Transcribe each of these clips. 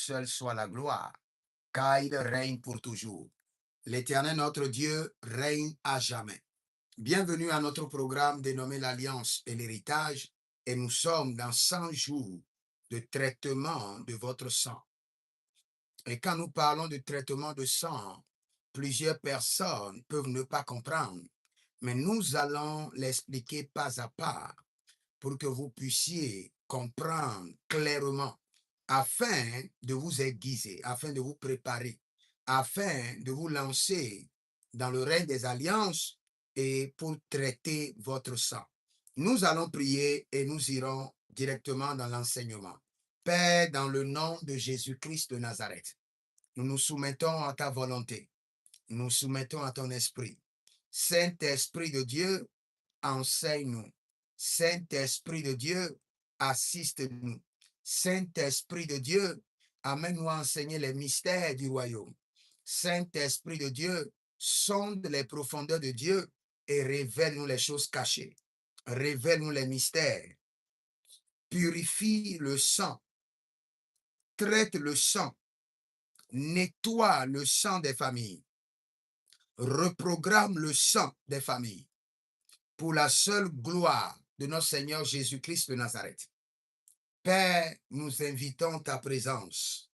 seul soit la gloire, car il règne pour toujours. L'Éternel, notre Dieu, règne à jamais. Bienvenue à notre programme dénommé l'Alliance et l'Héritage, et nous sommes dans 100 jours de traitement de votre sang. Et quand nous parlons de traitement de sang, plusieurs personnes peuvent ne pas comprendre, mais nous allons l'expliquer pas à pas pour que vous puissiez comprendre clairement, afin de vous aiguiser, afin de vous préparer, afin de vous lancer dans le règne des alliances et pour traiter votre sang. Nous allons prier et nous irons directement dans l'enseignement. Père, dans le nom de Jésus-Christ de Nazareth, nous nous soumettons à ta volonté. Nous nous soumettons à ton esprit. Saint-Esprit de Dieu, enseigne-nous. Saint-Esprit de Dieu, assiste-nous. Saint-Esprit de Dieu, amène-nous à enseigner les mystères du royaume. Saint-Esprit de Dieu, sonde les profondeurs de Dieu et révèle-nous les choses cachées. Révèle-nous les mystères. Purifie le sang. Traite le sang. Nettoie le sang des familles. Reprogramme le sang des familles pour la seule gloire de notre Seigneur Jésus-Christ de Nazareth. Père, nous invitons ta présence,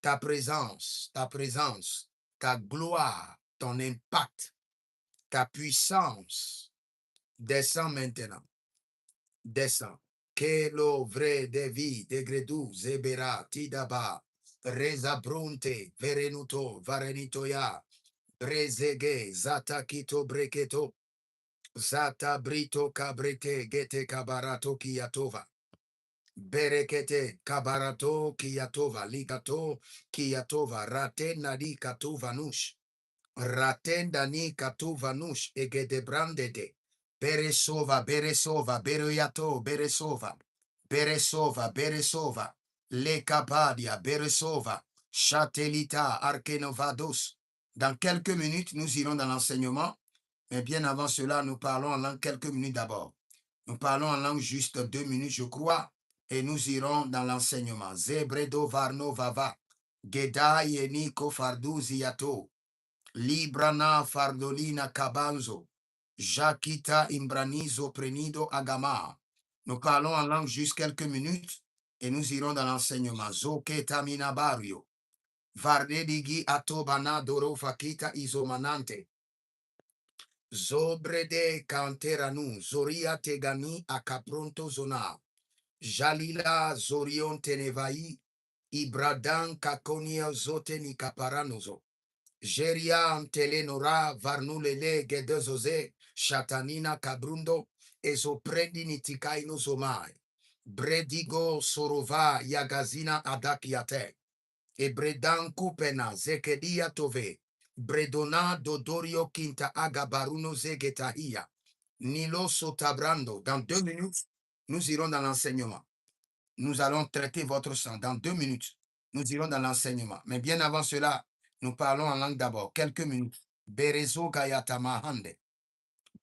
ta présence, ta présence, ta gloire, ton impact, ta puissance. Descends maintenant. Descends. Kelo vre devi degredu zebera tidaba rezabronte verenuto varenitoya brezege zatakito breketo zata brito kabrete gete kabarato kiyatova berekete kabarato kiyatova ligato kiyatova ratena di katova nush ratenda ni katova nush egede brandede beresova beresova bereyato beresova beresova beresova le kabadia beresova chatelita arkenovados. Dans quelques minutes nous irons dans l'enseignement. Mais bien avant cela, nous parlons en langue quelques minutes d'abord. Nous parlons en langue juste 2 minutes, je crois, et nous irons dans l'enseignement. Zebredo varno vava, geda yeniko farduzi yato, librana fardolina cabanzo, jakita imbranizo prenido agama. Nous parlons en langue juste quelques minutes, et nous irons dans l'enseignement. Zoketa minabario, vardedigi atobana doro fakita isomanante. Zobrede canteranu, zoria tegani acapronto zona, jalila zorion tenevai, ibradan kakonia zoteni caparanozo, jeria telenora varnulele gedezoze, shatanina cabrundo, ezoprendini tikaino zomai, bredigo sorova yagazina adakiate, ebredan kupena zekedia tove, Bredona Dodorio Quinta Agabaruno Zegetahia. Nilo Sotabrando. Dans 2 minutes, nous irons dans l'enseignement. Nous allons traiter votre sang. Dans 2 minutes, nous irons dans l'enseignement. Mais bien avant cela, nous parlons en langue d'abord. Quelques minutes. Berezo Gayata Mahande.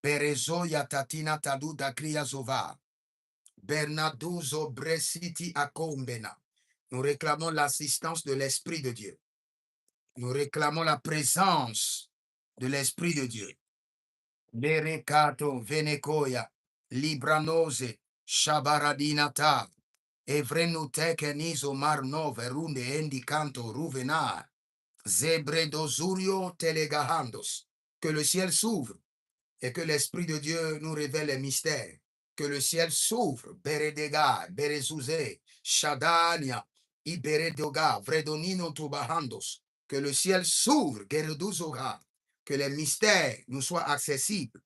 Berezo Yatatina Tadu Dakria Zova. Bernaduzo Bresiti Akombena. Nous réclamons l'assistance de l'Esprit de Dieu. Nous réclamons la présence de l'Esprit de Dieu. Berecato venecoia, libranose, shabaradinata, evrenuteke niso marnove runde endicanto ruvenar, zebredozurio telegahandos. Que le ciel s'ouvre et que l'Esprit de Dieu nous révèle les mystères. Que le ciel s'ouvre, beredega, berezouze, shadania, iberedoga, vredonino tubahandos. Que le ciel s'ouvre, gereduzoga, que les mystères nous soient accessibles.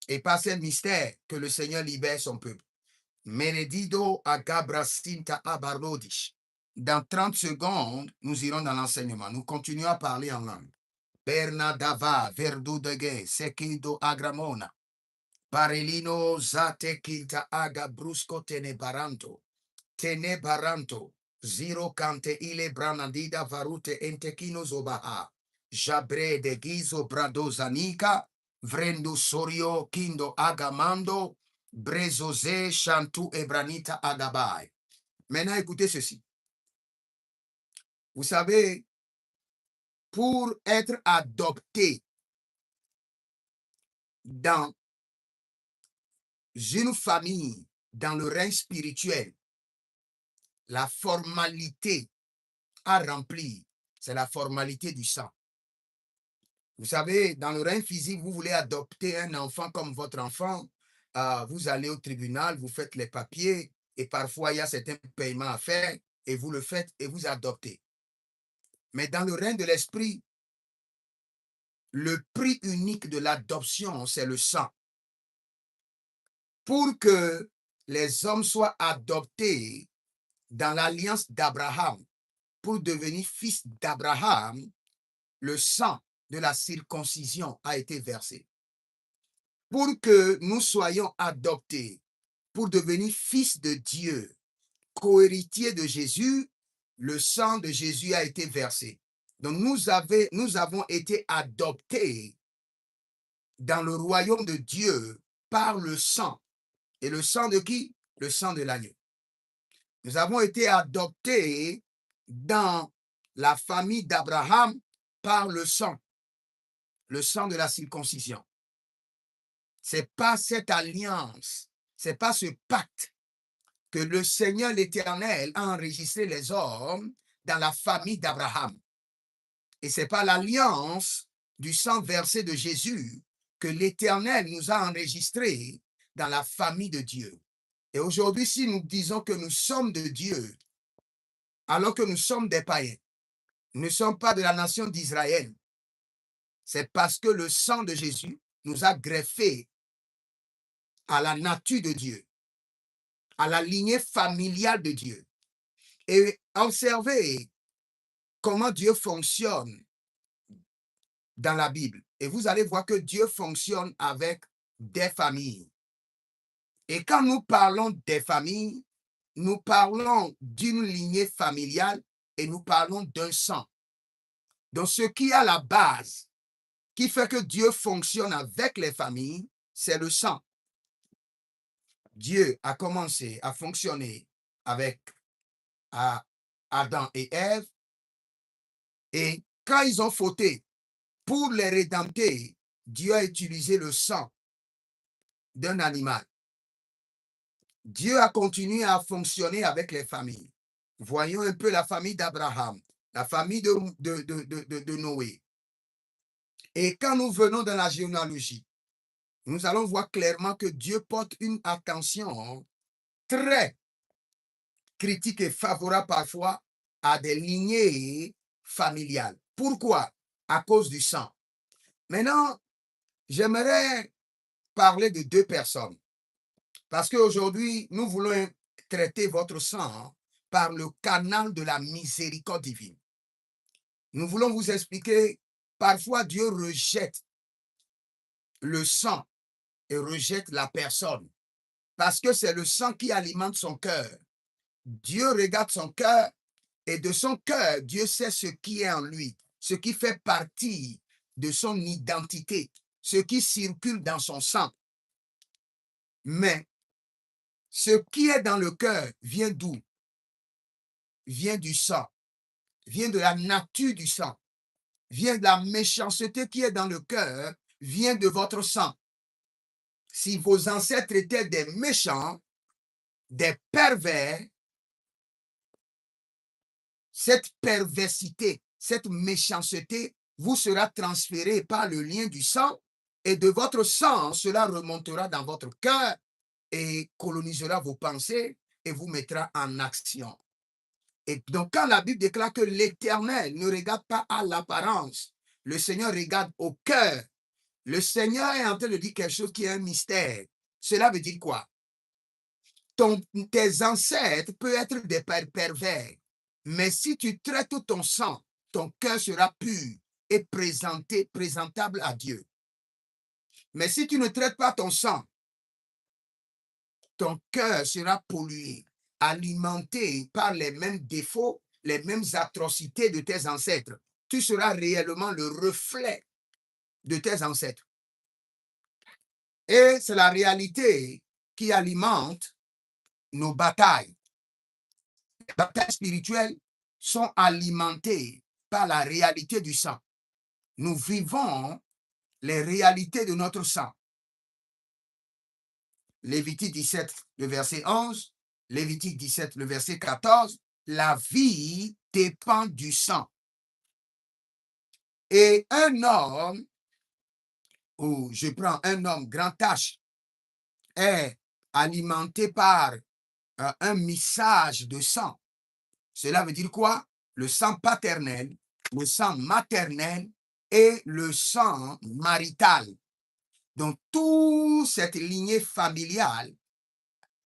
Et par ces mystères, que le Seigneur libère son peuple. Menedido agabrasinta abarodish. Dans 30 secondes, nous irons dans l'enseignement. Nous continuons à parler en langue. Bernadava, verdudege, sekido agramona. Parelino zate kilta aga brusco tenebaranto. Tenebaranto. Zero cante ile branadida varute entekino zobaha. Jabre de gizo bradozanika. Vrendo sorio kindo agamando. Brezoze chantu ebranita agabai. Maintenant, écoutez ceci. Vous savez, pour être adopté dans une famille, dans le règne spirituel, la formalité à remplir, c'est la formalité du sang. Vous savez, dans le règne physique, vous voulez adopter un enfant comme votre enfant, vous allez au tribunal, vous faites les papiers, et parfois il y a certains paiements à faire, et vous le faites et vous adoptez. Mais dans le règne de l'esprit, le prix unique de l'adoption, c'est le sang. Pour que les hommes soient adoptés dans l'alliance d'Abraham, pour devenir fils d'Abraham, le sang de la circoncision a été versé. Pour que nous soyons adoptés, pour devenir fils de Dieu, co-héritiers de Jésus, le sang de Jésus a été versé. Donc nous avons été adoptés dans le royaume de Dieu par le sang. Et le sang de qui? Le sang de l'agneau. Nous avons été adoptés dans la famille d'Abraham par le sang de la circoncision. C'est pas cette alliance, c'est pas ce pacte que le Seigneur l'Éternel a enregistré les hommes dans la famille d'Abraham. Et c'est pas l'alliance du sang versé de Jésus que l'Éternel nous a enregistré dans la famille de Dieu. Et aujourd'hui, si nous disons que nous sommes de Dieu, alors que nous sommes des païens, nous ne sommes pas de la nation d'Israël, c'est parce que le sang de Jésus nous a greffés à la nature de Dieu, à la lignée familiale de Dieu. Et observez comment Dieu fonctionne dans la Bible. Et vous allez voir que Dieu fonctionne avec des familles. Et quand nous parlons des familles, nous parlons d'une lignée familiale et nous parlons d'un sang. Donc, ce qui est à la base, qui fait que Dieu fonctionne avec les familles, c'est le sang. Dieu a commencé à fonctionner avec Adam et Ève. Et quand ils ont fauté, pour les rédempter, Dieu a utilisé le sang d'un animal. Dieu a continué à fonctionner avec les familles. Voyons un peu la famille d'Abraham, la famille de Noé. Et quand nous venons dans la généalogie, nous allons voir clairement que Dieu porte une attention très critique et favorable parfois à des lignées familiales. Pourquoi? À cause du sang. Maintenant, j'aimerais parler de deux personnes. Parce qu'aujourd'hui, nous voulons traiter votre sang par le canal de la miséricorde divine. Nous voulons vous expliquer, parfois Dieu rejette le sang et rejette la personne. Parce que c'est le sang qui alimente son cœur. Dieu regarde son cœur et de son cœur, Dieu sait ce qui est en lui, ce qui fait partie de son identité, ce qui circule dans son sang. Mais ce qui est dans le cœur vient d'où? Vient du sang, vient de la nature du sang, vient de la méchanceté qui est dans le cœur, vient de votre sang. Si vos ancêtres étaient des méchants, des pervers, cette perversité, cette méchanceté vous sera transférée par le lien du sang et de votre sang, cela remontera dans votre cœur et colonisera vos pensées et vous mettra en action. Et donc, quand la Bible déclare que l'Éternel ne regarde pas à l'apparence, le Seigneur regarde au cœur. Le Seigneur est en train de dire quelque chose qui est un mystère. Cela veut dire quoi? Tes ancêtres peuvent être des pervers, mais si tu traites ton sang, ton cœur sera pur et présentable à Dieu. Mais si tu ne traites pas ton sang, ton cœur sera pollué, alimenté par les mêmes défauts, les mêmes atrocités de tes ancêtres. Tu seras réellement le reflet de tes ancêtres. Et c'est la réalité qui alimente nos batailles. Les batailles spirituelles sont alimentés par la réalité du sang. Nous vivons les réalités de notre sang. Lévitique 17, le verset 11, Lévitique 17, le verset 14, la vie dépend du sang. Et un homme, ou je prends un homme grand H, est alimenté par un message de sang. Cela veut dire quoi? Le sang paternel, le sang maternel et le sang marital. Donc, toute cette lignée familiale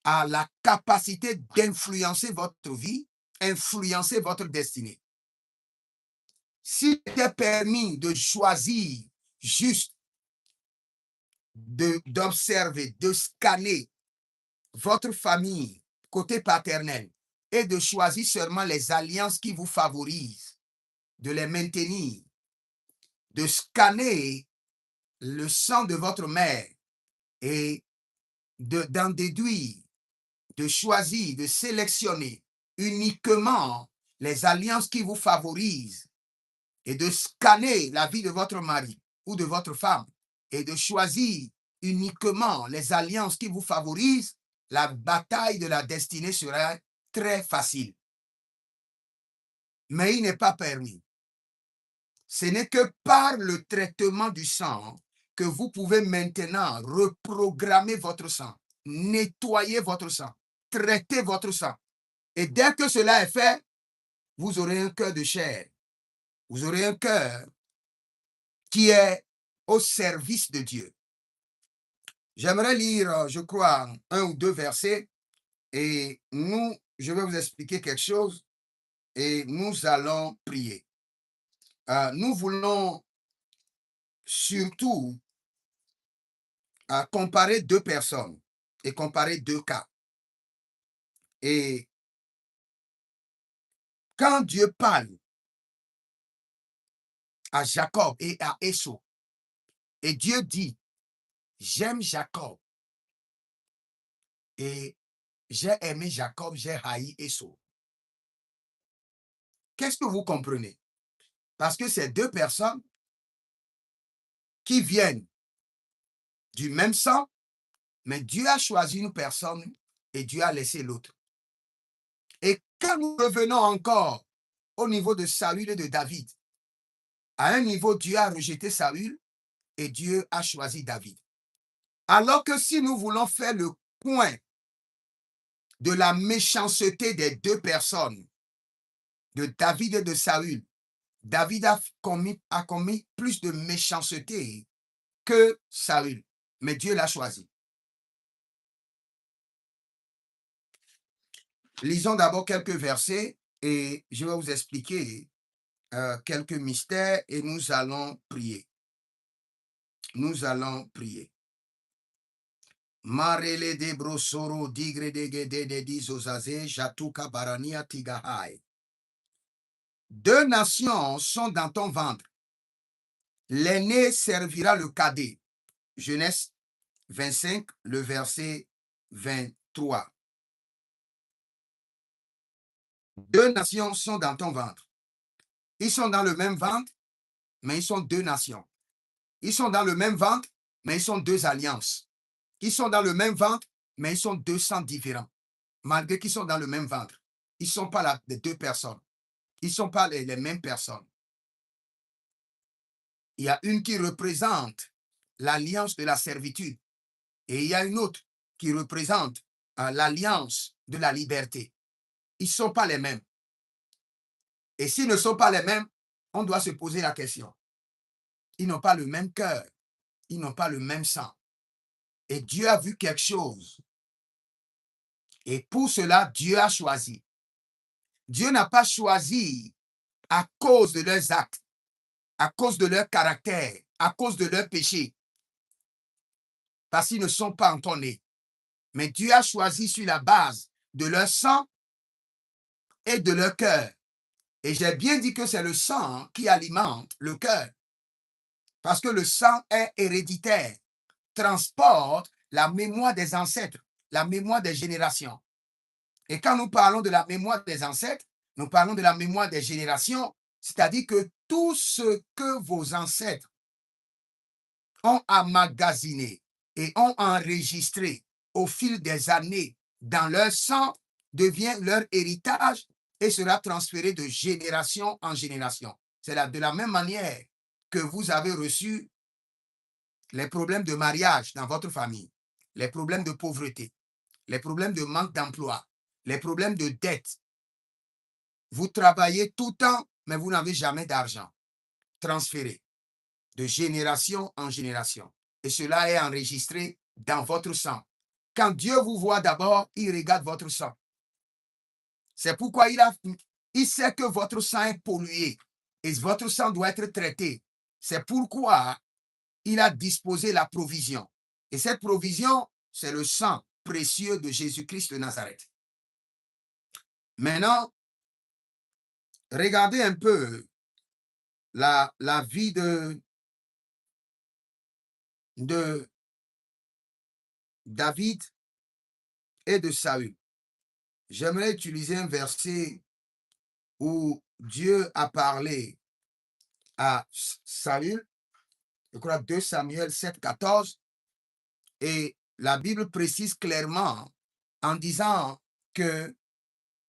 a la capacité d'influencer votre vie, influencer votre destinée. S'il était permis de choisir juste d'observer, de scanner votre famille côté paternel et de choisir seulement les alliances qui vous favorisent, de les maintenir, de scanner le sang de votre mère et d'en déduire, de choisir, de sélectionner uniquement les alliances qui vous favorisent et de scanner la vie de votre mari ou de votre femme et de choisir uniquement les alliances qui vous favorisent, la bataille de la destinée sera très facile. Mais il n'est pas permis. Ce n'est que par le traitement du sang que vous pouvez maintenant reprogrammer votre sang, nettoyer votre sang, traiter votre sang. Et dès que cela est fait, vous aurez un cœur de chair. Vous aurez un cœur qui est au service de Dieu. J'aimerais lire, je crois, un ou deux versets et je vais vous expliquer quelque chose et nous allons prier. Nous voulons surtout comparer deux personnes et comparer deux cas. Et quand Dieu parle à Jacob et à Esau, et Dieu dit, j'aime Jacob et j'ai aimé Jacob, j'ai haï Esau. Qu'est-ce que vous comprenez? Parce que c'est deux personnes qui viennent du même sang, mais Dieu a choisi une personne et Dieu a laissé l'autre. Et quand nous revenons encore au niveau de Saül et de David, à un niveau, Dieu a rejeté Saül et Dieu a choisi David. Alors que si nous voulons faire le point de la méchanceté des deux personnes, de David et de Saül, David a commis plus de méchanceté que Saül, mais Dieu l'a choisi. Lisons d'abord quelques versets et je vais vous expliquer quelques mystères et nous allons prier. Nous allons prier. Marele de brosoro digre de gede de dizozaze jatuka barania tigahai. Deux nations sont dans ton ventre. L'aîné servira le cadet. Genèse 25, le verset 23. Deux nations sont dans ton ventre. Ils sont dans le même ventre, mais ils sont deux nations. Ils sont dans le même ventre, mais ils sont deux alliances. Ils sont dans le même ventre, mais ils sont deux sangs différents. Malgré qu'ils sont dans le même ventre, ils ne sont pas les deux personnes. Ils ne sont pas les mêmes personnes. Il y a une qui représente l'alliance de la servitude et il y a une autre qui représente l'alliance de la liberté. Ils ne sont pas les mêmes. Et s'ils ne sont pas les mêmes, on doit se poser la question. Ils n'ont pas le même cœur. Ils n'ont pas le même sang. Et Dieu a vu quelque chose. Et pour cela, Dieu a choisi. Dieu n'a pas choisi à cause de leurs actes, à cause de leur caractère, à cause de leur péché. Parce qu'ils ne sont pas en ton nez. Mais Dieu a choisi sur la base de leur sang et de leur cœur. Et j'ai bien dit que c'est le sang qui alimente le cœur. Parce que le sang est héréditaire, transporte la mémoire des ancêtres, la mémoire des générations. Et quand nous parlons de la mémoire des ancêtres, nous parlons de la mémoire des générations, c'est-à-dire que tout ce que vos ancêtres ont emmagasiné et ont enregistré au fil des années dans leur sang devient leur héritage et sera transféré de génération en génération. C'est de la même manière que vous avez reçu les problèmes de mariage dans votre famille, les problèmes de pauvreté, les problèmes de manque d'emploi, les problèmes de dette. Vous travaillez tout le temps, mais vous n'avez jamais d'argent transféré de génération en génération. Et cela est enregistré dans votre sang. Quand Dieu vous voit d'abord, il regarde votre sang. C'est pourquoi il sait que votre sang est pollué et votre sang doit être traité. C'est pourquoi il a disposé la provision. Et cette provision, c'est le sang précieux de Jésus-Christ de Nazareth. Maintenant, regardez un peu la vie de David et de Saül. J'aimerais utiliser un verset où Dieu a parlé à Saül, je crois 2 Samuel 7, 14, et la Bible précise clairement en disant que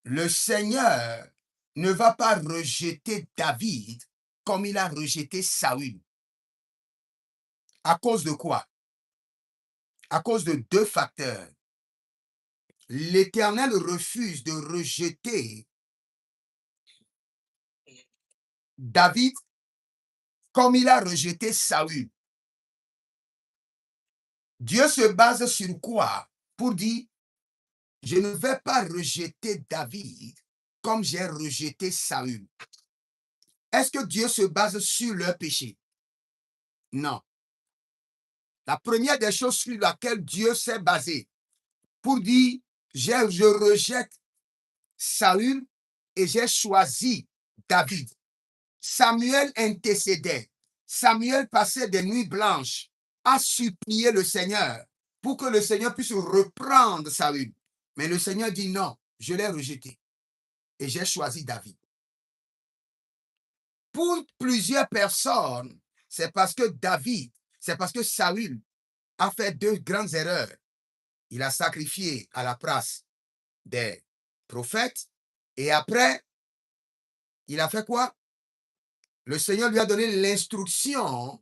le Seigneur ne va pas rejeter David comme il a rejeté Saül. À cause de quoi? À cause de deux facteurs. L'Éternel refuse de rejeter David comme il a rejeté Saül. Dieu se base sur quoi pour dire, je ne vais pas rejeter David comme j'ai rejeté Saül. Est-ce que Dieu se base sur leur péché? Non. La première des choses sur laquelle Dieu s'est basé pour dire, je rejette Saül et j'ai choisi David. Samuel intercédait. Samuel passait des nuits blanches à supplier le Seigneur pour que le Seigneur puisse reprendre Saül. Mais le Seigneur dit non, je l'ai rejeté et j'ai choisi David. Pour plusieurs personnes, c'est parce que Saül a fait deux grandes erreurs. Il a sacrifié à la place des prophètes et après, il a fait quoi? Le Seigneur lui a donné l'instruction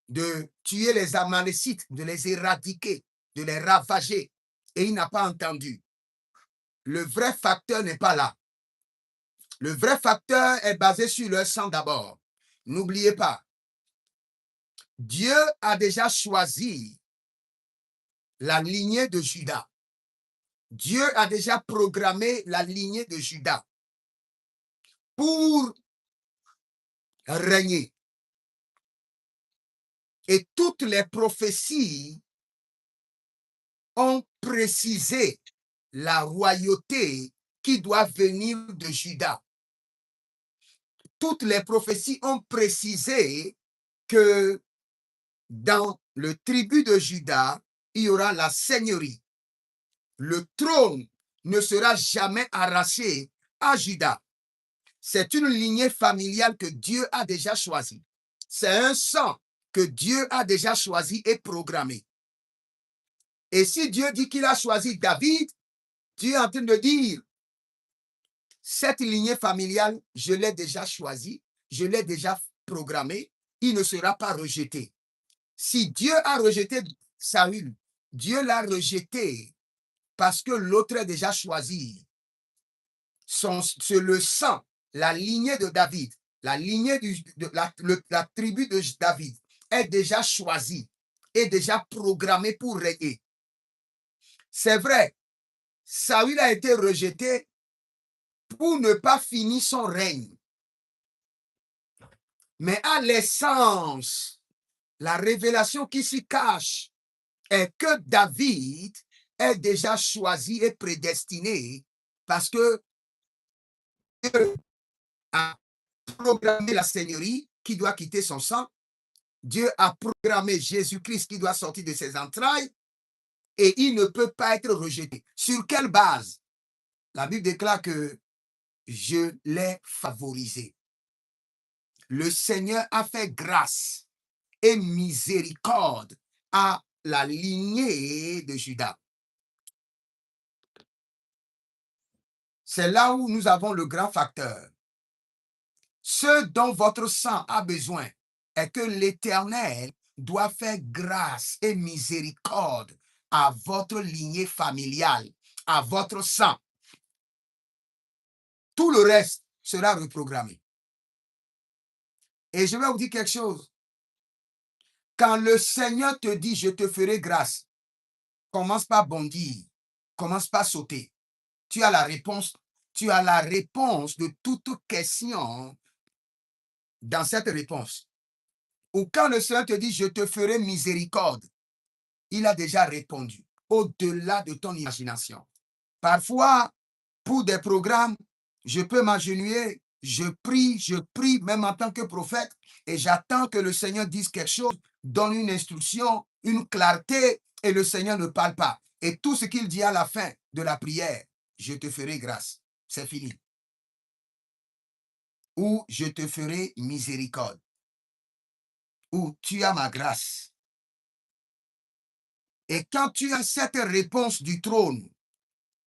de tuer les Amalécites, de les éradiquer, de les ravager. Et il n'a pas entendu. Le vrai facteur n'est pas là. Le vrai facteur est basé sur leur sang d'abord. N'oubliez pas, Dieu a déjà choisi la lignée de Juda. Dieu a déjà programmé la lignée de Juda pour régner. Et toutes les prophéties ont précisé la royauté qui doit venir de Juda. Toutes les prophéties ont précisé que dans le tribu de Juda, il y aura la seigneurie. Le trône ne sera jamais arraché à Juda. C'est une lignée familiale que Dieu a déjà choisie. C'est un sang que Dieu a déjà choisi et programmé. Et si Dieu dit qu'il a choisi David, Dieu est en train de dire, cette lignée familiale, je l'ai déjà choisie, je l'ai déjà programmée, il ne sera pas rejeté. Si Dieu a rejeté Saül, Dieu l'a rejeté parce que l'autre est déjà choisi. C'est le sang, la lignée de David, la lignée de la tribu de David est déjà choisie, est déjà programmée pour régner. C'est vrai, Saül a été rejeté pour ne pas finir son règne. Mais à l'essence, la révélation qui s'y cache est que David est déjà choisi et prédestiné parce que Dieu a programmé la seigneurie qui doit quitter son sang. Dieu a programmé Jésus-Christ qui doit sortir de ses entrailles et il ne peut pas être rejeté. Sur quelle base? La Bible déclare que je l'ai favorisé. Le Seigneur a fait grâce et miséricorde à la lignée de Judas. C'est là où nous avons le grand facteur. Ce dont votre sang a besoin est que l'Éternel doit faire grâce et miséricorde à votre lignée familiale, à votre sang. Tout le reste sera reprogrammé. Et je vais vous dire quelque chose. Quand le Seigneur te dit, je te ferai grâce, commence pas à bondir, commence pas à sauter. Tu as la réponse de toute question dans cette réponse. Ou quand le Seigneur te dit, je te ferai miséricorde, il a déjà répondu au-delà de ton imagination. Parfois, pour des programmes, je peux m'agenouiller, je prie même en tant que prophète et j'attends que le Seigneur dise quelque chose, donne une instruction, une clarté et le Seigneur ne parle pas. Et tout ce qu'il dit à la fin de la prière, je te ferai grâce. C'est fini. Ou je te ferai miséricorde. Ou tu as ma grâce. Et quand tu as cette réponse du trône,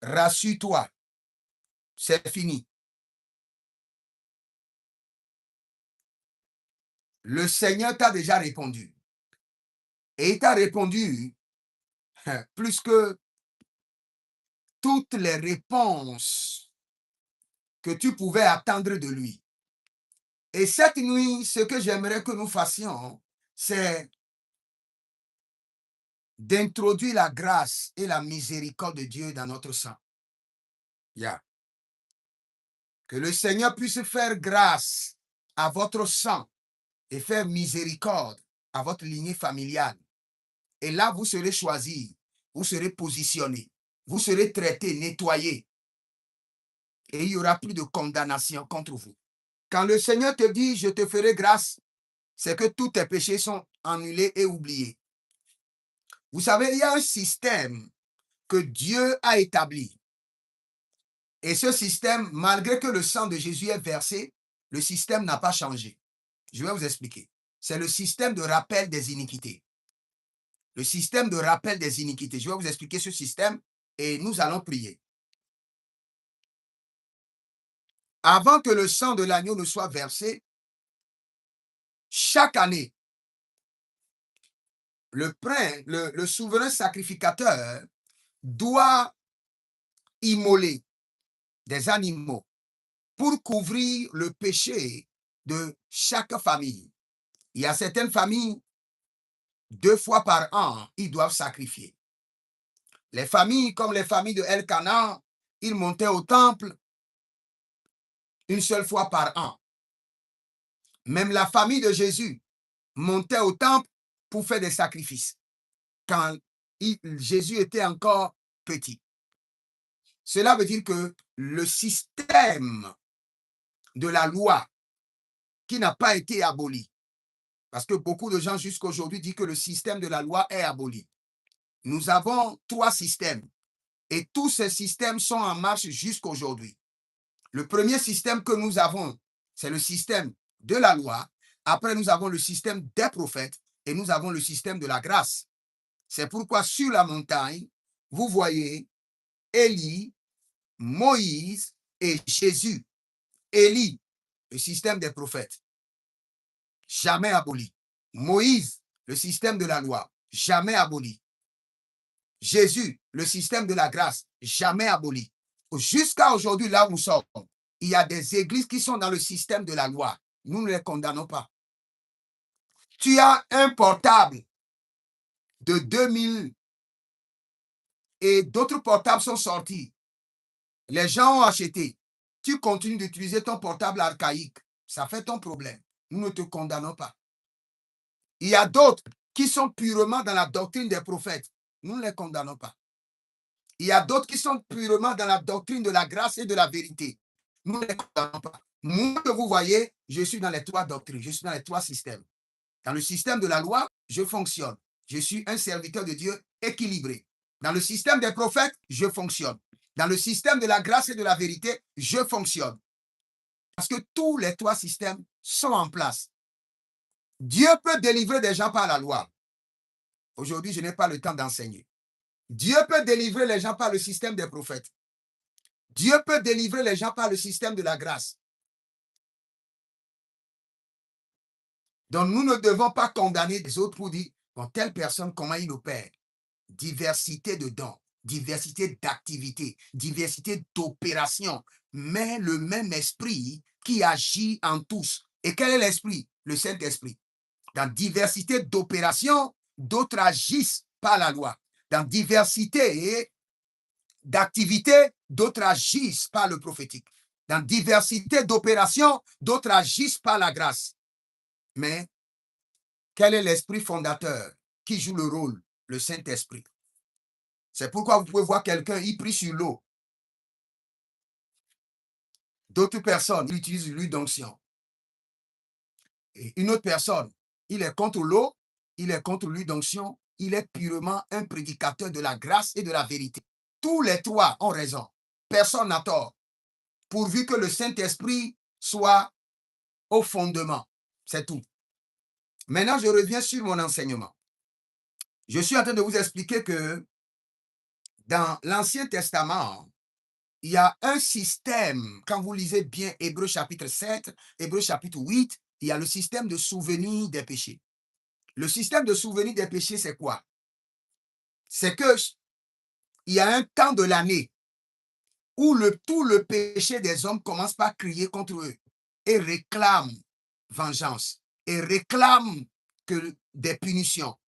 rassure-toi, c'est fini. Le Seigneur t'a déjà répondu. Et il t'a répondu plus que toutes les réponses que tu pouvais attendre de lui. Et cette nuit, ce que j'aimerais que nous fassions, c'est d'introduire la grâce et la miséricorde de Dieu dans notre sang. Que le Seigneur puisse faire grâce à votre sang et faire miséricorde à votre lignée familiale. Et là, vous serez choisis, vous serez positionnés, vous serez traités, nettoyés. Et il n'y aura plus de condamnation contre vous. Quand le Seigneur te dit, je te ferai grâce, c'est que tous tes péchés sont annulés et oubliés. Vous savez, il y a un système que Dieu a établi. Et ce système, malgré que le sang de Jésus est versé, le système n'a pas changé. Je vais vous expliquer. C'est le système de rappel des iniquités. Le système de rappel des iniquités. Je vais vous expliquer ce système et nous allons prier. Avant que le sang de l'agneau ne soit versé, chaque année, le souverain sacrificateur doit immoler des animaux pour couvrir le péché de chaque famille. Il y a certaines familles, 2 fois par an, ils doivent sacrifier. Les familles comme les familles de Elkanah, ils montaient au temple une seule fois par an. Même la famille de Jésus montait au temple pour faire des sacrifices quand Jésus était encore petit. Cela veut dire que le système de la loi qui n'a pas été aboli, parce que beaucoup de gens jusqu'à aujourd'hui disent que le système de la loi est aboli. Nous avons 3 systèmes et tous ces systèmes sont en marche jusqu'à aujourd'hui. Le premier système que nous avons, c'est le système de la loi. Après, nous avons le système des prophètes et nous avons le système de la grâce. C'est pourquoi sur la montagne, vous voyez Élie, Moïse et Jésus. Élie, le système des prophètes, jamais aboli. Moïse, le système de la loi, jamais aboli. Jésus, le système de la grâce, jamais aboli. Jusqu'à aujourd'hui, là où nous sommes, il y a des églises qui sont dans le système de la loi. Nous ne les condamnons pas. Tu as un portable de 2000 et d'autres portables sont sortis. Les gens ont acheté. Tu continues d'utiliser ton portable archaïque. Ça fait ton problème. Nous ne te condamnons pas. Il y a d'autres qui sont purement dans la doctrine des prophètes. Nous ne les condamnons pas. Il y a d'autres qui sont purement dans la doctrine de la grâce et de la vérité. Nous ne les condamnons pas. Moi que vous voyez, je suis dans les 3 doctrines, je suis dans les 3 systèmes. Dans le système de la loi, je fonctionne. Je suis un serviteur de Dieu équilibré. Dans le système des prophètes, je fonctionne. Dans le système de la grâce et de la vérité, je fonctionne. Parce que tous les trois systèmes sont en place. Dieu peut délivrer des gens par la loi. Aujourd'hui, je n'ai pas le temps d'enseigner. Dieu peut délivrer les gens par le système des prophètes. Dieu peut délivrer les gens par le système de la grâce. Donc, nous ne devons pas condamner les autres pour dire, bon, telle personne, comment il opère. Diversité de dons, diversité d'activités, diversité d'opérations, mais le même esprit qui agit en tous. Et quel est l'esprit? Le Saint-Esprit. Dans diversité d'opérations, d'autres agissent par la loi. Dans diversité d'activités, d'autres agissent par le prophétique. Dans diversité d'opérations, d'autres agissent par la grâce. Mais quel est l'esprit fondateur qui joue le rôle? Le Saint-Esprit. C'est pourquoi vous pouvez voir quelqu'un, il prie sur l'eau. D'autres personnes, ils utilisent l'huile d'onction. Et une autre personne, il est contre l'eau, il est contre l'huile d'onction, il est purement un prédicateur de la grâce et de la vérité. Tous les trois ont raison. Personne n'a tort. Pourvu que le Saint-Esprit soit au fondement. C'est tout. Maintenant, je reviens sur mon enseignement. Je suis en train de vous expliquer que dans l'Ancien Testament, il y a un système, quand vous lisez bien Hébreux chapitre 7, Hébreux chapitre 8, il y a le système de souvenir des péchés. Le système de souvenir des péchés, c'est quoi? C'est que il y a un temps de l'année où tout le péché des hommes commence par crier contre eux et réclame vengeance et réclame des punitions.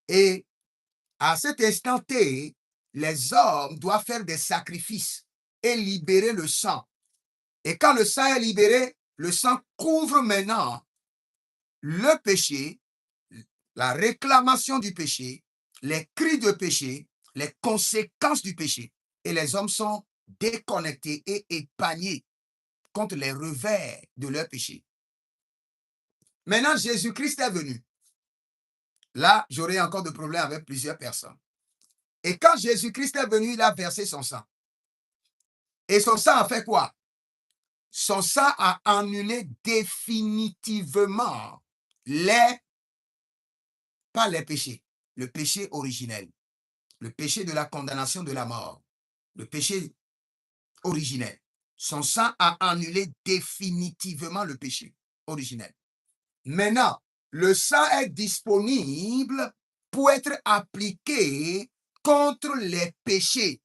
Et à cet instant T, les hommes doivent faire des sacrifices et libérer le sang. Et quand le sang est libéré, le sang couvre maintenant le péché, la réclamation du péché, les cris de péché, les conséquences du péché. Et les hommes sont déconnectés et épargnés contre les revers de leur péché. Maintenant, Jésus-Christ est venu. Là, j'aurai encore de problèmes avec plusieurs personnes. Et quand Jésus-Christ est venu, il a versé son sang. Et son sang a fait quoi? Son sang a annulé définitivement pas les péchés, le péché originel, le péché de la condamnation de la mort, le péché originel. Son sang a annulé définitivement le péché originel. Maintenant, le sang est disponible pour être appliqué contre les péchés,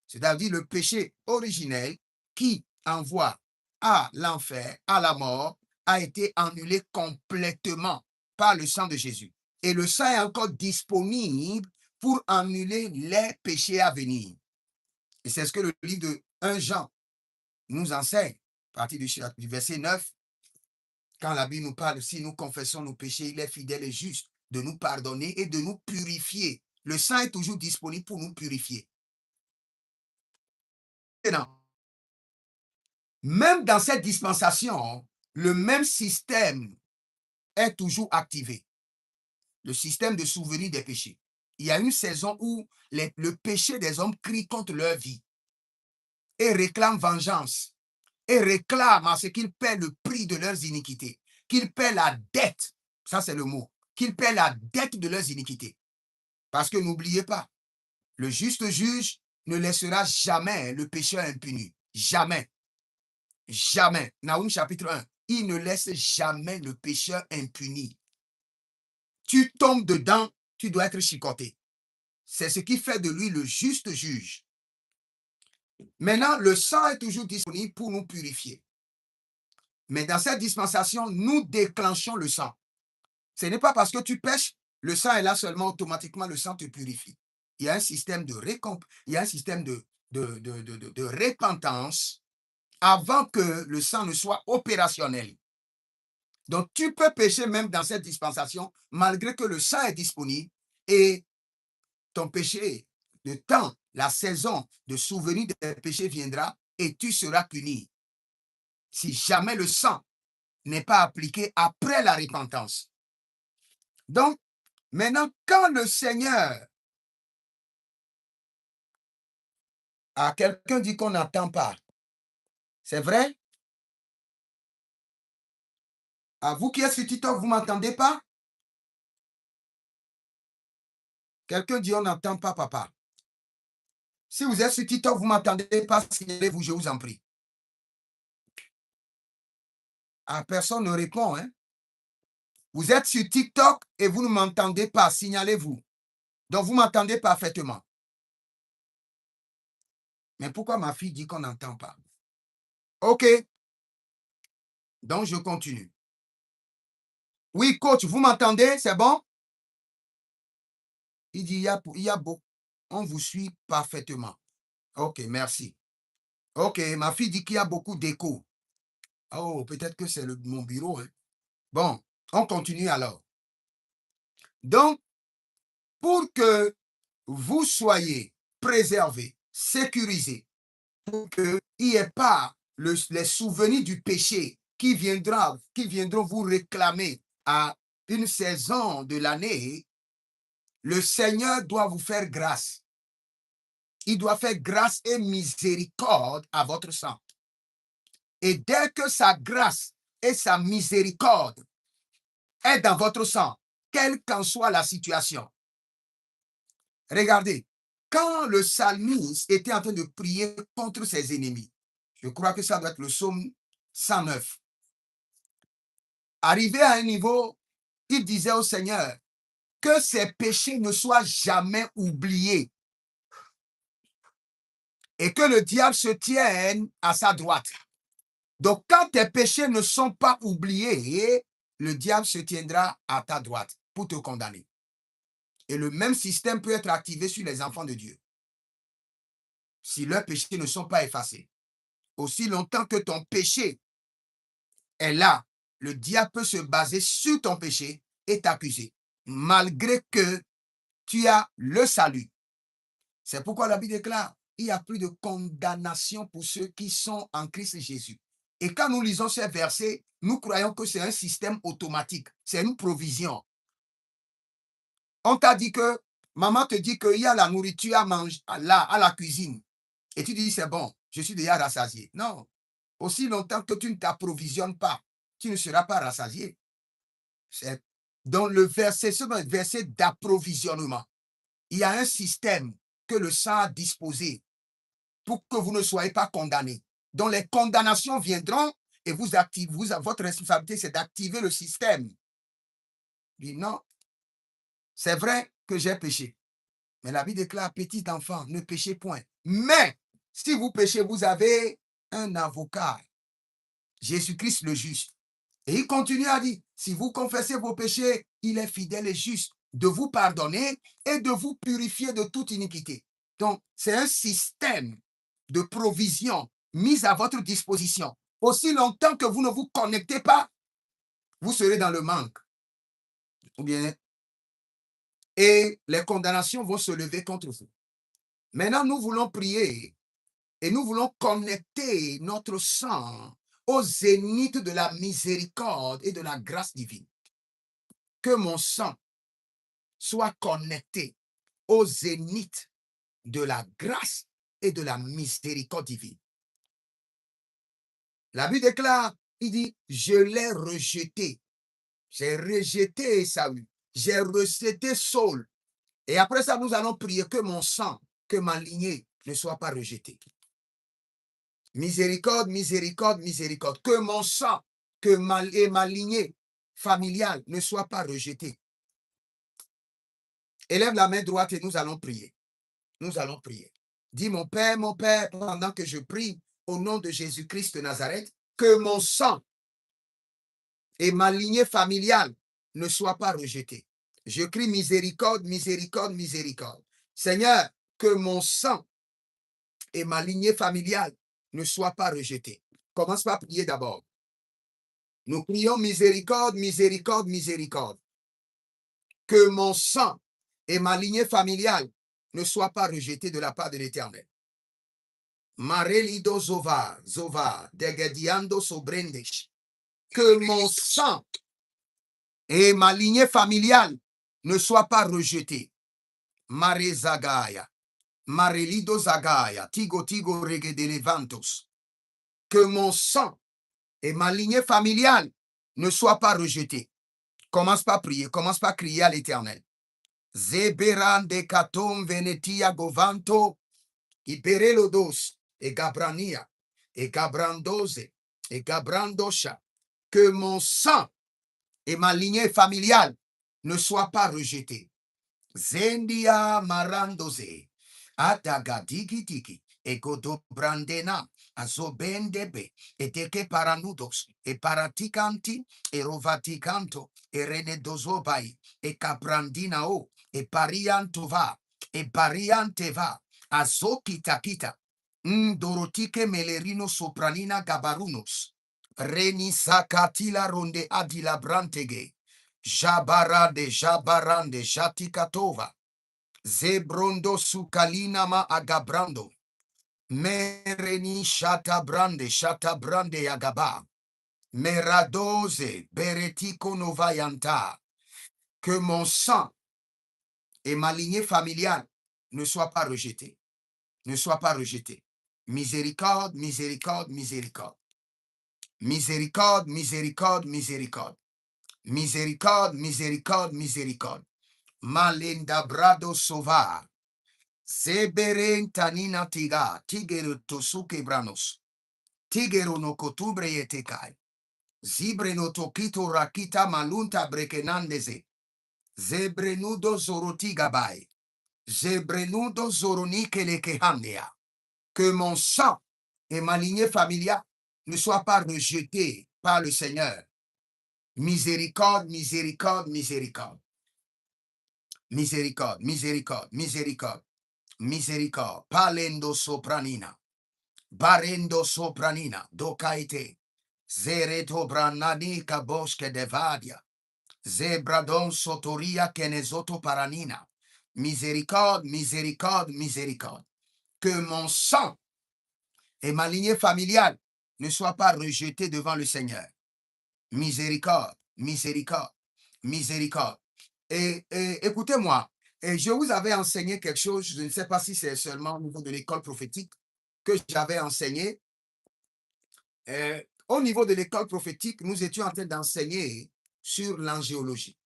c'est-à-dire le péché originel qui envoie à l'enfer, à la mort, a été annulé complètement par le sang de Jésus. Et le sang est encore disponible pour annuler les péchés à venir. Et c'est ce que le livre de 1 Jean nous enseigne, à partir du verset 9, quand la Bible nous parle, si nous confessons nos péchés, il est fidèle et juste de nous pardonner et de nous purifier. Le sang est toujours disponible pour nous purifier. Même dans cette dispensation, le même système est toujours activé. Le système de souvenir des péchés. Il y a une saison où le péché des hommes crie contre leur vie et réclame vengeance et réclame à ce qu'ils paient le prix de leurs iniquités, qu'ils paient la dette, ça c'est le mot, qu'ils paient la dette de leurs iniquités. Parce que n'oubliez pas, le juste juge ne laissera jamais le pécheur impuni. Jamais. Jamais. Naoum chapitre 1. Il ne laisse jamais le pécheur impuni. Tu tombes dedans, tu dois être chicoté. C'est ce qui fait de lui le juste juge. Maintenant, le sang est toujours disponible pour nous purifier. Mais dans cette dispensation, nous déclenchons le sang. Ce n'est pas parce que tu pèches, le sang est là seulement automatiquement, le sang te purifie. Il y a un système de il y a un système de repentance avant que le sang ne soit opérationnel. Donc, tu peux pécher même dans cette dispensation, malgré que le sang est disponible et ton péché, le temps, la saison de souvenir des péchés viendra et tu seras puni. Si jamais le sang n'est pas appliqué après la repentance. Donc, maintenant, quand le Seigneur à quelqu'un dit qu'on n'attend pas, C'est vrai? À vous qui êtes sur TikTok, vous ne m'entendez pas? Quelqu'un dit on n'entend pas, papa. Si vous êtes sur TikTok, vous ne m'entendez pas, signalez-vous, je vous en prie. Ah, personne ne répond. Hein? Vous êtes sur TikTok et vous ne m'entendez pas, signalez-vous. Donc, vous m'entendez parfaitement. Mais pourquoi ma fille dit qu'on n'entend pas? OK. Donc, je continue. Oui, coach, vous m'entendez? C'est bon? Il dit, il y a beaucoup. On vous suit parfaitement. OK, merci. OK, ma fille dit qu'il y a beaucoup d'écho. Oh, peut-être que c'est mon bureau. Hein? Bon, on continue alors. Donc, pour que vous soyez préservés, sécurisés, pour qu'il n'y ait pas les souvenirs du péché qui viendront vous réclamer à une saison de l'année, le Seigneur doit vous faire grâce. Il doit faire grâce et miséricorde à votre sang. Et dès que sa grâce et sa miséricorde est dans votre sang, quelle qu'en soit la situation. Regardez, quand le psalmiste était en train de prier contre ses ennemis, je crois que ça doit être le psaume 109, arrivé à un niveau, il disait au Seigneur que ses péchés ne soient jamais oubliés et que le diable se tienne à sa droite. Donc, quand tes péchés ne sont pas oubliés, le diable se tiendra à ta droite pour te condamner. Et le même système peut être activé sur les enfants de Dieu. Si leurs péchés ne sont pas effacés. Aussi longtemps que ton péché est là, le diable peut se baser sur ton péché et t'accuser, malgré que tu as le salut. C'est pourquoi la Bible déclare, il n'y a plus de condamnation pour ceux qui sont en Christ Jésus. Et quand nous lisons ces versets, nous croyons que c'est un système automatique, c'est une provision. On t'a dit que, maman te dit qu'il y a la nourriture à manger à la cuisine. Et tu dis, c'est bon, je suis déjà rassasié. Non. Aussi longtemps que tu ne t'approvisionnes pas, tu ne seras pas rassasié. C'est dans le verset, c'est un verset d'approvisionnement. Il y a un système que le sang a disposé pour que vous ne soyez pas condamnés. Donc les condamnations viendront et votre responsabilité, c'est d'activer le système. Il dit non, c'est vrai que j'ai péché. Mais la Bible déclare, petit enfant, ne péchez point. Mais si vous péchez, vous avez un avocat, Jésus-Christ le juste. Et il continue à dire, si vous confessez vos péchés, il est fidèle et juste de vous pardonner et de vous purifier de toute iniquité. Donc, c'est un système de provision mis à votre disposition. Aussi longtemps que vous ne vous connectez pas, vous serez dans le manque. Ou bien, et les condamnations vont se lever contre vous. Maintenant, nous voulons prier et nous voulons connecter notre sang au zénith de la miséricorde et de la grâce divine. Que mon sang soit connecté au zénith de la grâce et de la miséricorde divine. La Bible déclare, il dit, je l'ai rejeté. J'ai rejeté Esaü. J'ai rejeté Saul. Et après ça, nous allons prier que mon sang, que ma lignée ne soit pas rejetée. Miséricorde, miséricorde, miséricorde. Que mon sang, que ma lignée familiale ne soit pas rejetée. Élève la main droite et nous allons prier. Nous allons prier. Dis mon Père, pendant que je prie au nom de Jésus-Christ de Nazareth, que mon sang et ma lignée familiale ne soient pas rejetés. Je crie miséricorde, miséricorde, miséricorde. Seigneur, que mon sang et ma lignée familiale ne soient pas rejetés. Commence par prier d'abord. Nous prions miséricorde, miséricorde, miséricorde. Que mon sang et ma lignée familiale ne soient pas rejetés de la part de l'Éternel. Marelido Zova, Degediando Sobrendesh. Que mon sang et ma lignée familiale ne soient pas rejetés. Mare Zagaya, Marelido Zagaya, Tigo Regedelevantos. que mon sang et ma lignée familiale ne soient pas rejetés. Commence par prier, commence par crier à l'Éternel. Zeberan de katom venetia govanto, iberelodos, et gabrania, et gabrandose, et gabrandosha. Que mon sang et ma lignée familiale ne soient pas rejetés. Zendia marandose, atagadigi, egodo brandena, azobendebe, eteke paranudos, e paraticanti, e rovaticanto, e renedozobai, e caprandinao, e pariantova, e parianteva, azokitakita, dorotike melerino sopranina gabarunos, reni sakatila ronde adila brantege, jabarande, jatikatova. Zebrondo sukalina ma agabrando. Mereni shata brande agaba. Meradoze beretiko novayanta. Que mon sang et ma lignée familiale ne soient pas rejetés. Ne soient pas rejetés. Miséricorde, miséricorde, miséricorde. Miséricorde, miséricorde, miséricorde. Miséricorde, miséricorde, miséricorde. Malinda brado sova. Seberen tanina tiga. Tigero tosuke branos. Tigero no kotubre yetekai. Zibre no tokito rakita malunta brekenandeze. Zebrenudo zorotiga bai. Zebrenudo zoronike lekehandea. Que mon sang et ma lignée familiale ne soient pas rejetés par le Seigneur. Miséricorde, miséricorde, miséricorde. Miséricorde, miséricorde, miséricorde, miséricorde. Palendo sopranina, barendo sopranina, dokaite, zereto branani kaboske devadia, zebradon sotoria kenezoto paranina. Miséricorde, miséricorde, miséricorde. Que mon sang et ma lignée familiale ne soient pas rejetés devant le Seigneur. Miséricorde, miséricorde, miséricorde. Et écoutez-moi, et je vous avais enseigné quelque chose, je ne sais pas si c'est seulement au niveau de l'école prophétique que j'avais enseigné. Au niveau de l'école prophétique, nous étions en train d'enseigner sur l'angéologie.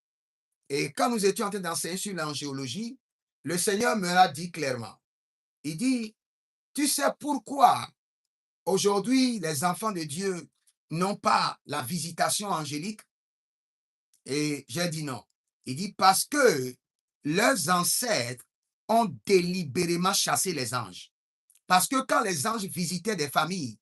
Et quand nous étions en train d'enseigner sur l'angéologie, le Seigneur me l'a dit clairement. Il dit, tu sais pourquoi aujourd'hui les enfants de Dieu n'ont pas la visitation angélique? Et j'ai dit non. Il dit parce que leurs ancêtres ont délibérément chassé les anges. Parce que quand les anges visitaient des familles,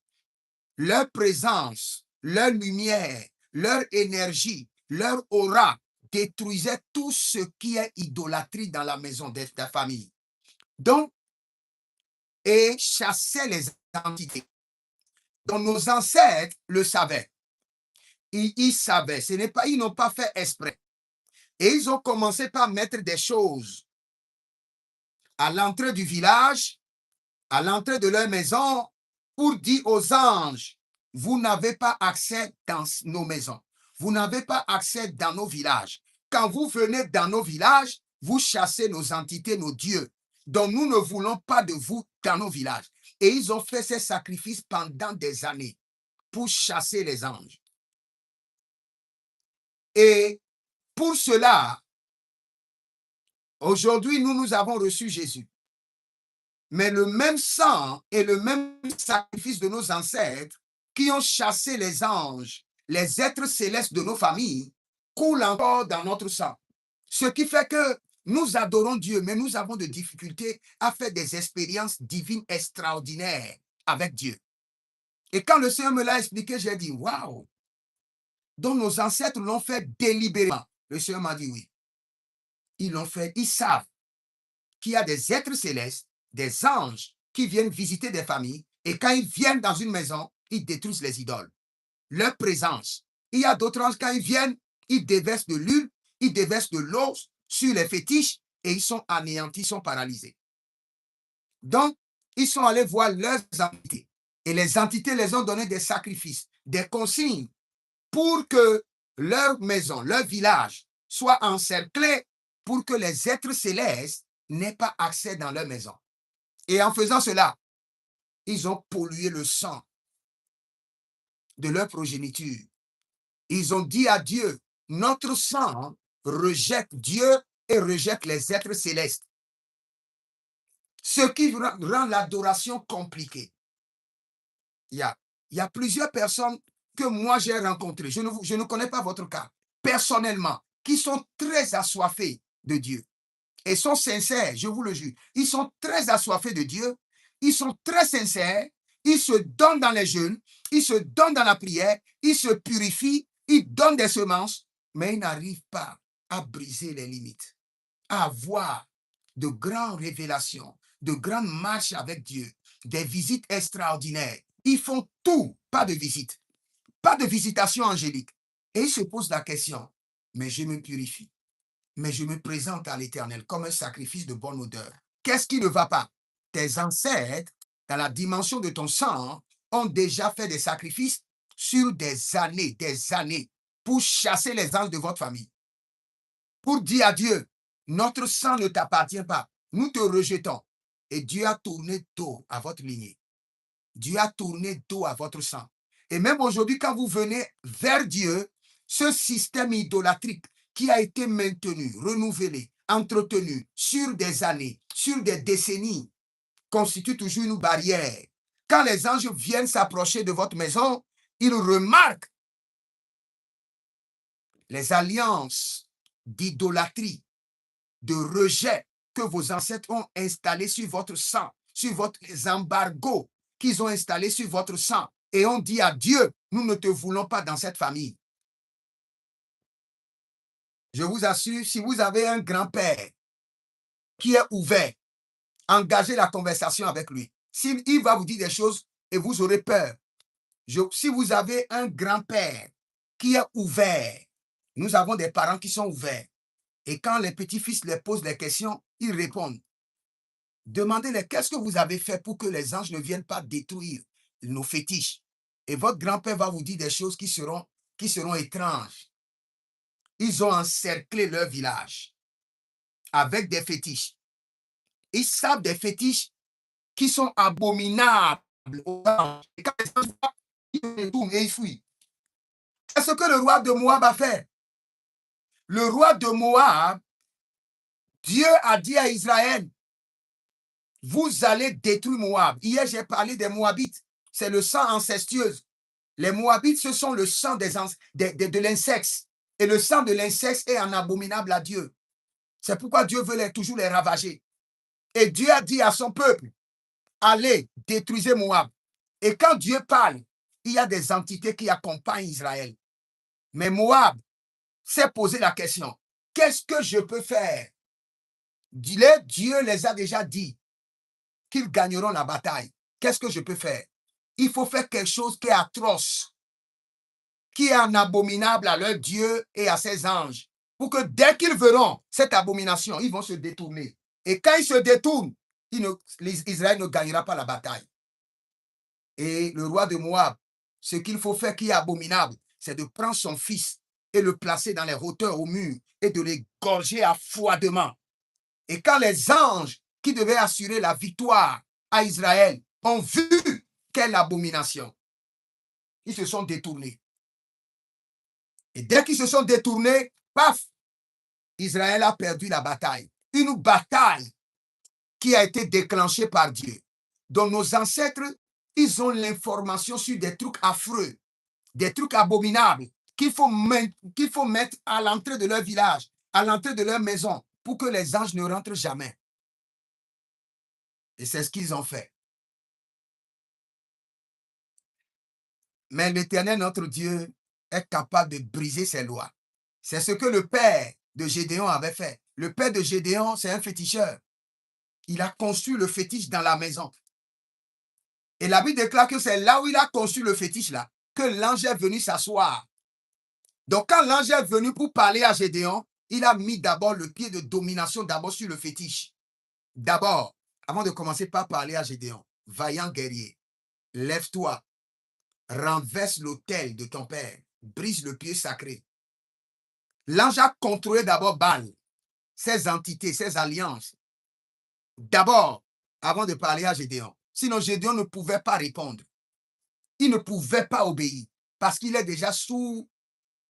leur présence, leur lumière, leur énergie, leur aura détruisait tout ce qui est idolâtrie dans la maison de ta famille. Donc, et chassait les entités. Donc, nos ancêtres le savaient. Ils savaient. Ils n'ont pas fait exprès. Et ils ont commencé par mettre des choses à l'entrée du village, à l'entrée de leur maison, pour dire aux anges, vous n'avez pas accès dans nos maisons. Vous n'avez pas accès dans nos villages. Quand vous venez dans nos villages, vous chassez nos entités, nos dieux. Donc nous ne voulons pas de vous dans nos villages. Et ils ont fait ces sacrifices pendant des années pour chasser les anges. Et pour cela, aujourd'hui, nous avons reçu Jésus. Mais le même sang et le même sacrifice de nos ancêtres qui ont chassé les anges, les êtres célestes de nos familles, coule encore dans notre sang. Ce qui fait que nous adorons Dieu, mais nous avons des difficultés à faire des expériences divines extraordinaires avec Dieu. Et quand le Seigneur me l'a expliqué, j'ai dit, waouh! Donc nos ancêtres l'ont fait délibérément. Le Seigneur m'a dit oui. Ils l'ont fait, ils savent qu'il y a des êtres célestes, des anges qui viennent visiter des familles et quand ils viennent dans une maison, ils détruisent les idoles. Leur présence. Il y a d'autres anges, quand ils viennent, ils déversent de l'huile, ils déversent de l'eau sur les fétiches et ils sont anéantis, ils sont paralysés. Donc, ils sont allés voir leurs entités et les entités les ont donné des sacrifices, des consignes pour que leur maison, leur village soit encerclé pour que les êtres célestes n'aient pas accès dans leur maison. Et en faisant cela, ils ont pollué le sang de leur progéniture. Ils ont dit à Dieu, notre sang rejette Dieu et rejette les êtres célestes. Ce qui rend l'adoration compliquée. Il y a plusieurs personnes que moi j'ai rencontrées. Je ne connais pas votre cas. Personnellement, qui sont très assoiffés de Dieu. Et sont sincères, je vous le jure. Ils sont très assoiffés de Dieu. Ils sont très sincères. Ils se donnent dans les jeûnes. Ils se donnent dans la prière. Ils se purifient. Ils donnent des semences. Mais ils n'arrivent pas à briser les limites, à avoir de grandes révélations, de grandes marches avec Dieu, des visites extraordinaires. Ils font tout, pas de visite, pas de visitation angélique. Et ils se posent la question, mais je me purifie, mais je me présente à l'Éternel comme un sacrifice de bonne odeur. Qu'est-ce qui ne va pas? Tes ancêtres, dans la dimension de ton sang, ont déjà fait des sacrifices sur des années, pour chasser les anges de votre famille. Pour dire à Dieu, notre sang ne t'appartient pas, nous te rejetons. Et Dieu a tourné dos à votre lignée. Dieu a tourné dos à votre sang. Et même aujourd'hui, quand vous venez vers Dieu, ce système idolâtrique qui a été maintenu, renouvelé, entretenu sur des années, sur des décennies, constitue toujours une barrière. Quand les anges viennent s'approcher de votre maison, ils remarquent les alliances d'idolâtrie, de rejet que vos ancêtres ont installés sur votre sang, sur votre embargo qu'ils ont installé sur votre sang. Et on dit à Dieu, nous ne te voulons pas dans cette famille. Je vous assure, si vous avez un grand-père qui est ouvert, engagez la conversation avec lui. Il va vous dire des choses et vous aurez peur. Si vous avez un grand-père qui est ouvert, nous avons des parents qui sont ouverts. Et quand les petits-fils les posent des questions, ils répondent. Demandez-les, qu'est-ce que vous avez fait pour que les anges ne viennent pas détruire nos fétiches? Et votre grand-père va vous dire des choses qui seront étranges. Ils ont encerclé leur village avec des fétiches. Ils savent des fétiches qui sont abominables aux anges. Et quand les anges voient, ils retournent et ils fuient. C'est ce que le roi de Moab a fait. Le roi de Moab, Dieu a dit à Israël, vous allez détruire Moab. Hier, j'ai parlé des Moabites. C'est le sang ancestueux. Les Moabites, ce sont le sang de l'insecte. Et le sang de l'insecte est un abominable à Dieu. C'est pourquoi Dieu veut toujours les ravager. Et Dieu a dit à son peuple, allez, détruisez Moab. Et quand Dieu parle, il y a des entités qui accompagnent Israël. Mais Moab s'est posé la question, qu'est-ce que je peux faire? Dieu les a déjà dit qu'ils gagneront la bataille. Qu'est-ce que je peux faire? Il faut faire quelque chose qui est atroce, qui est un abominable à leur Dieu et à ses anges, pour que dès qu'ils verront cette abomination, ils vont se détourner. Et quand ils se détournent, Israël ne gagnera pas la bataille. Et le roi de Moab, ce qu'il faut faire qui est abominable, c'est de prendre son fils et le placer dans les hauteurs au mur et de l'égorger à froidement. Et quand les anges qui devaient assurer la victoire à Israël ont vu quelle abomination, ils se sont détournés. Et dès qu'ils se sont détournés, paf, Israël a perdu la bataille. Une bataille qui a été déclenchée par Dieu. Donc nos ancêtres, ils ont l'information sur des trucs affreux, des trucs abominables qu'il faut mettre à l'entrée de leur village, à l'entrée de leur maison, pour que les anges ne rentrent jamais. Et c'est ce qu'ils ont fait. Mais l'Éternel, notre Dieu, est capable de briser ses lois. C'est ce que le père de Gédéon avait fait. Le père de Gédéon, c'est un féticheur. Il a conçu le fétiche dans la maison. Et la Bible déclare que c'est là où il a conçu le fétiche là, que l'ange est venu s'asseoir. Donc quand l'ange est venu pour parler à Gédéon, il a mis d'abord le pied de domination d'abord sur le fétiche. D'abord, avant de commencer par parler à Gédéon, vaillant guerrier, lève-toi, renverse l'autel de ton père, brise le pied sacré. L'ange a contrôlé d'abord Baal, ses entités, ses alliances. D'abord, avant de parler à Gédéon. Sinon, Gédéon ne pouvait pas répondre. Il ne pouvait pas obéir. parce qu'il est déjà sous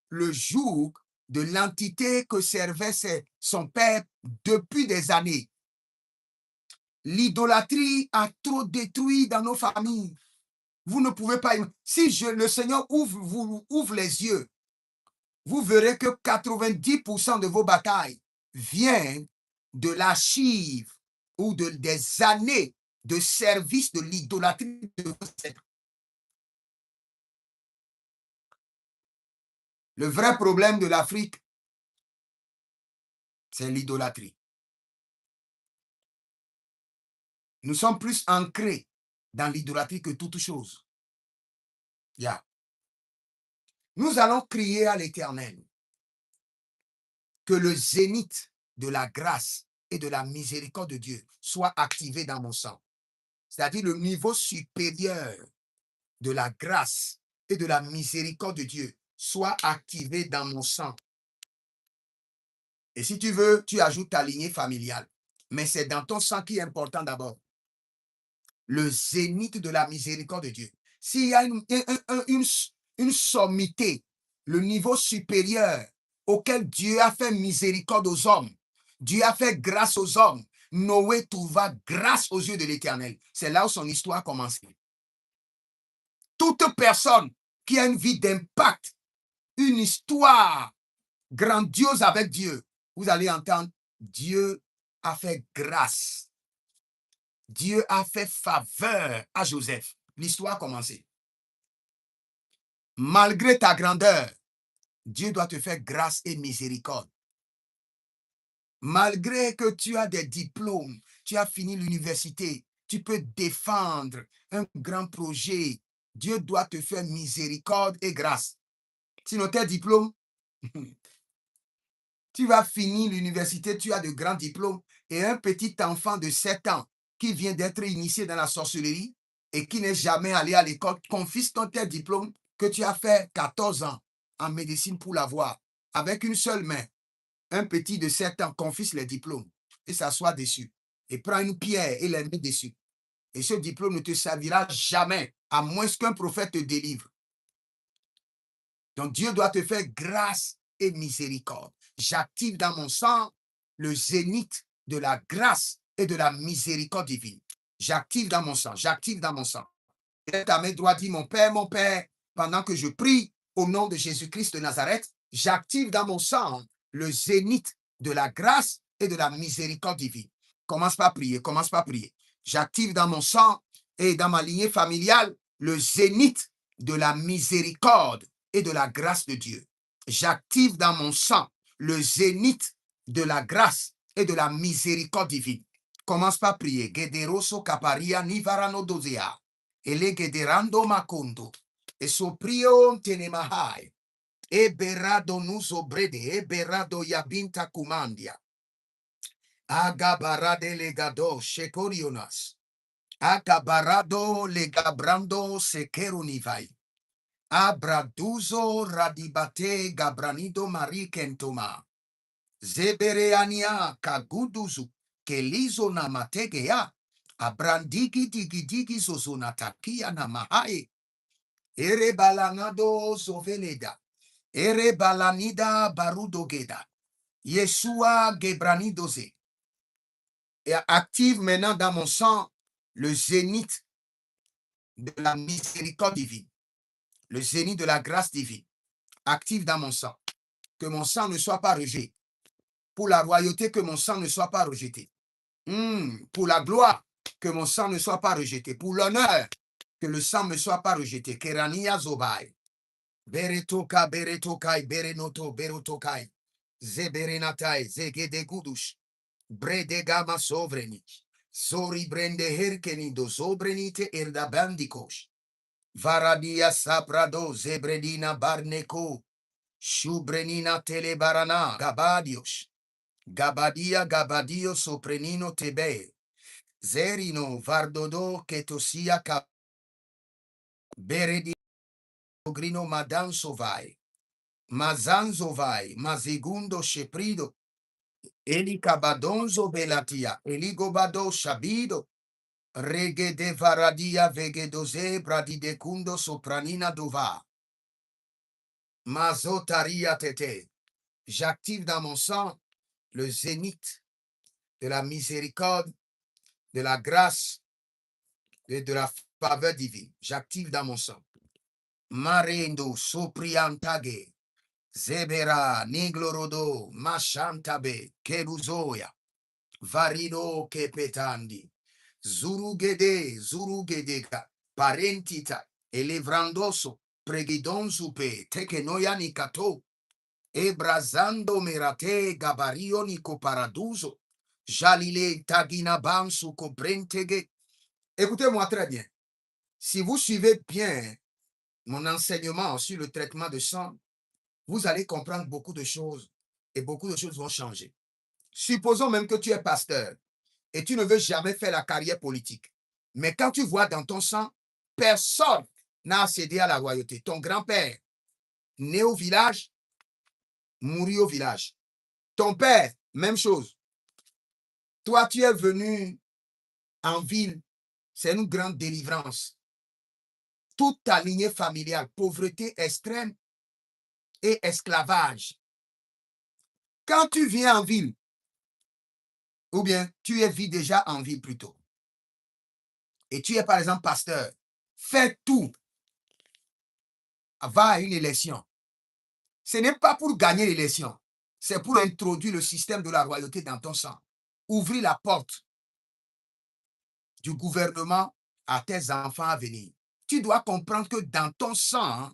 le joug de l'entité que servait son père depuis des années. L'idolâtrie a trop détruit dans nos familles. Vous ne pouvez pas. Si le Seigneur vous ouvre les yeux, vous verrez que 90% de vos batailles viennent de l'archive ou des années de service de l'idolâtrie de vos ancêtres. Le vrai problème de l'Afrique, c'est l'idolâtrie. Nous sommes plus ancrés dans l'idolâtrie que toute chose. Yeah. Nous allons crier à l'Éternel que le zénith de la grâce et de la miséricorde de Dieu soit activé dans mon sang. C'est-à-dire le niveau supérieur de la grâce et de la miséricorde de Dieu soit activé dans mon sang. Et si tu veux, tu ajoutes ta lignée familiale. Mais c'est dans ton sang qui est important d'abord. Le zénith de la miséricorde de Dieu. S'il y a une sommité, le niveau supérieur auquel Dieu a fait miséricorde aux hommes, Dieu a fait grâce aux hommes, Noé trouva grâce aux yeux de l'Éternel. C'est là où son histoire a commencé. Toute personne qui a une vie d'impact, une histoire grandiose avec Dieu, vous allez entendre, Dieu a fait grâce. Dieu a fait faveur à Joseph. L'histoire a commencé. Malgré ta grandeur, Dieu doit te faire grâce et miséricorde. Malgré que tu as des diplômes, tu as fini l'université, tu peux défendre un grand projet, Dieu doit te faire miséricorde et grâce. Sinon, tes diplômes, tu vas finir l'université, tu as de grands diplômes, et un petit enfant de 7 ans qui vient d'être initié dans la sorcellerie et qui n'est jamais allé à l'école, confisque tes diplômes que tu as fait 14 ans en médecine pour l'avoir, avec une seule main. Un petit de 7 ans confisque les diplômes et s'assoit dessus et prend une pierre et les met dessus. Et ce diplôme ne te servira jamais, à moins qu'un prophète te délivre. Donc Dieu doit te faire grâce et miséricorde. J'active dans mon sang le zénith de la grâce et de la miséricorde divine. J'active dans mon sang, j'active dans mon sang. Et ta main droite dit, mon Père, pendant que je prie au nom de Jésus-Christ de Nazareth, j'active dans mon sang le zénith de la grâce et de la miséricorde divine. Commence par prier, commence par prier. J'active dans mon sang et dans ma lignée familiale le zénith de la miséricorde et de la grâce de Dieu. J'active dans mon sang le zénith de la grâce et de la miséricorde divine. Commence par prier. Gederoso kaparia nivarano dozea. Ele gederando makondo. E soprio tenemahai. Eberado nuso brede. Eberado yabinta kumandia. Agabarade legado shekorionas. Agabarado legabrando sekerunivai. Abraduzo radibate gabranido marikentoma. Zebereania kaguduzu kelizo na mategea. Abrandigi digi digi zozonatakia na mahai. Ere balanado zoveleda. Ere balanida barudogeda. Yeshua gebranidoze. Et active maintenant dans mon sang le zénith de la miséricorde divine. Le zénith de la grâce divine. Active dans mon sang. Que mon sang ne soit pas rejeté. Pour la royauté, que mon sang ne soit pas rejeté. Pour la gloire, que mon sang ne soit pas rejeté. Pour l'honneur, que le sang ne soit pas rejeté. Kerania zobai. Beretoka, beretokai, berenoto, berotokai. Zeberenatai, zegedegudush. Bredegama sovreni. Sori brende herkeni do sobrenite erdabandikosh. Varadia saprado zebredina barneko. Shubrenina telebarana gabadios. Gabadia gabadio soprenino tebe. Zerino vardodo ketosia ka. Beredi grino madan sovai. Mazanzovai. Mazigundo sheprido. Eli cabadonzo belatia. Eligobado shabido. Rege de varadia vegedoze bradidecundo sopranina dova. Mazotaria tete. J'active dans mon sang le zénith de la miséricorde, de la grâce et de la faveur divine. J'active dans mon sang. Marendo sopriantage. Zebera niglorodo mashantabe keruzoya. Varido kepetandi. Zurugedeka. Parentita. Elevrandoso. Pregidonzupe. Tekenoya nikato. Ebrazando merate gabario nico paraduso. Jalile tagina bansu cobrentege. Écoutez-moi très bien. Si vous suivez bien mon enseignement sur le traitement de sang, vous allez comprendre beaucoup de choses et beaucoup de choses vont changer. Supposons même que tu es pasteur et tu ne veux jamais faire la carrière politique. Mais quand tu vois dans ton sang, personne n'a accédé à la royauté. Ton grand-père, né au village, mourut au village. Ton père, même chose. Toi, tu es venu en ville. C'est une grande délivrance. Toute ta lignée familiale, pauvreté extrême et esclavage. Quand tu viens en ville, ou bien tu es vis déjà en ville plutôt, et tu es par exemple pasteur, fais tout, va à une élection. Ce n'est pas pour gagner l'élection, c'est pour introduire le système de la royauté dans ton sang. Ouvrir la porte du gouvernement à tes enfants à venir. Tu dois comprendre que dans ton sang,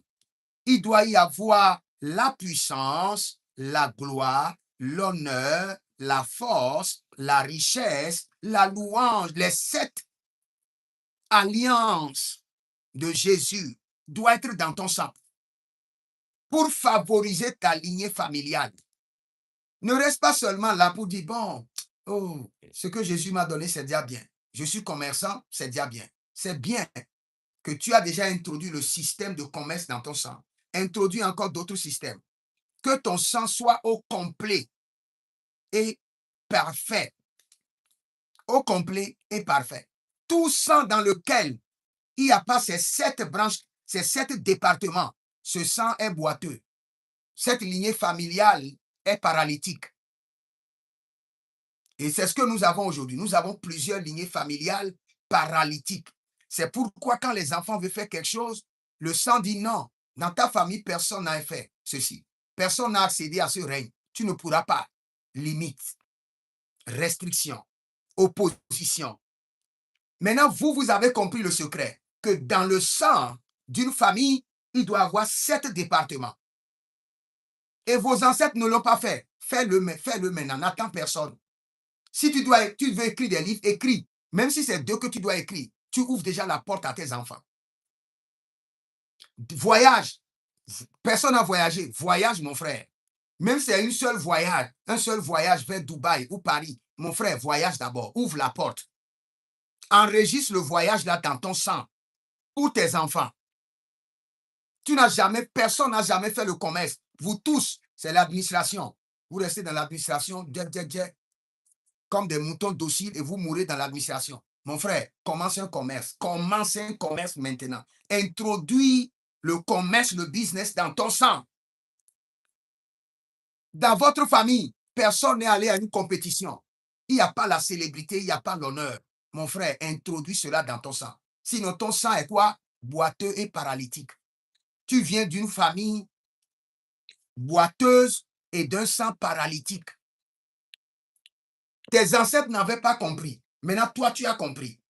il doit y avoir la puissance, la gloire, l'honneur, la force, la richesse, la louange, les 7 alliances de Jésus doivent être dans ton sang pour favoriser ta lignée familiale. Ne reste pas seulement là pour dire, bon, oh, ce que Jésus m'a donné, c'est déjà bien. Je suis commerçant, c'est déjà bien. C'est bien que tu as déjà introduit le système de commerce dans ton sang. Introduis encore d'autres systèmes. Que ton sang soit au complet et parfait. Au complet et parfait. Tout sang dans lequel il n'y a pas ces 7 branches, ces 7 départements, ce sang est boiteux. Cette lignée familiale est paralytique. Et c'est ce que nous avons aujourd'hui. Nous avons plusieurs lignées familiales paralytiques. C'est pourquoi quand les enfants veulent faire quelque chose, le sang dit non. Dans ta famille, personne n'a fait ceci. Personne n'a accédé à ce règne. Tu ne pourras pas. Limite, restriction, opposition. Maintenant, vous avez compris le secret que dans le sang d'une famille, il doit y avoir 7 départements. Et vos ancêtres ne l'ont pas fait. Fais-le maintenant, n'attends personne. Si tu veux écrire des livres, écris. Même si c'est 2 que tu dois écrire, tu ouvres déjà la porte à tes enfants. Voyage. Personne n'a voyagé. Voyage, mon frère. Même si c'est un seul voyage vers Dubaï ou Paris, mon frère, voyage d'abord. Ouvre la porte. Enregistre le voyage là dans ton sang pour tes enfants. Personne n'a jamais fait le commerce. Vous tous, c'est l'administration. Vous restez dans l'administration, comme des moutons dociles et vous mourrez dans l'administration. Mon frère, commence un commerce. Commence un commerce maintenant. Introduis le commerce, le business dans ton sang. Dans votre famille, personne n'est allé à une compétition. Il n'y a pas la célébrité, il n'y a pas l'honneur. Mon frère, introduis cela dans ton sang. Sinon, ton sang est quoi? Boiteux et paralytique. Tu viens d'une famille boiteuse et d'un sang paralytique. Tes ancêtres n'avaient pas compris. Maintenant, toi, tu as compris.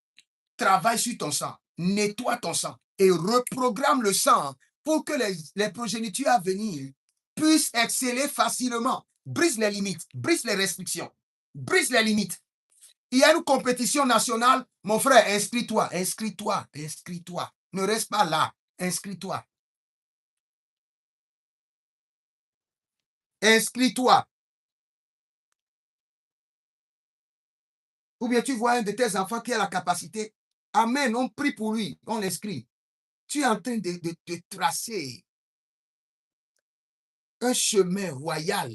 Travaille sur ton sang. Nettoie ton sang et reprogramme le sang pour que les progénitures à venir puissent exceller facilement. Brise les limites, brise les restrictions, brise les limites. Il y a une compétition nationale. Mon frère, inscris-toi, inscris-toi, inscris-toi. Ne reste pas là. Inscris-toi. Inscris-toi. Ou bien tu vois un de tes enfants qui a la capacité. Amen, on prie pour lui, on l'inscrit. Tu es en train de tracer un chemin royal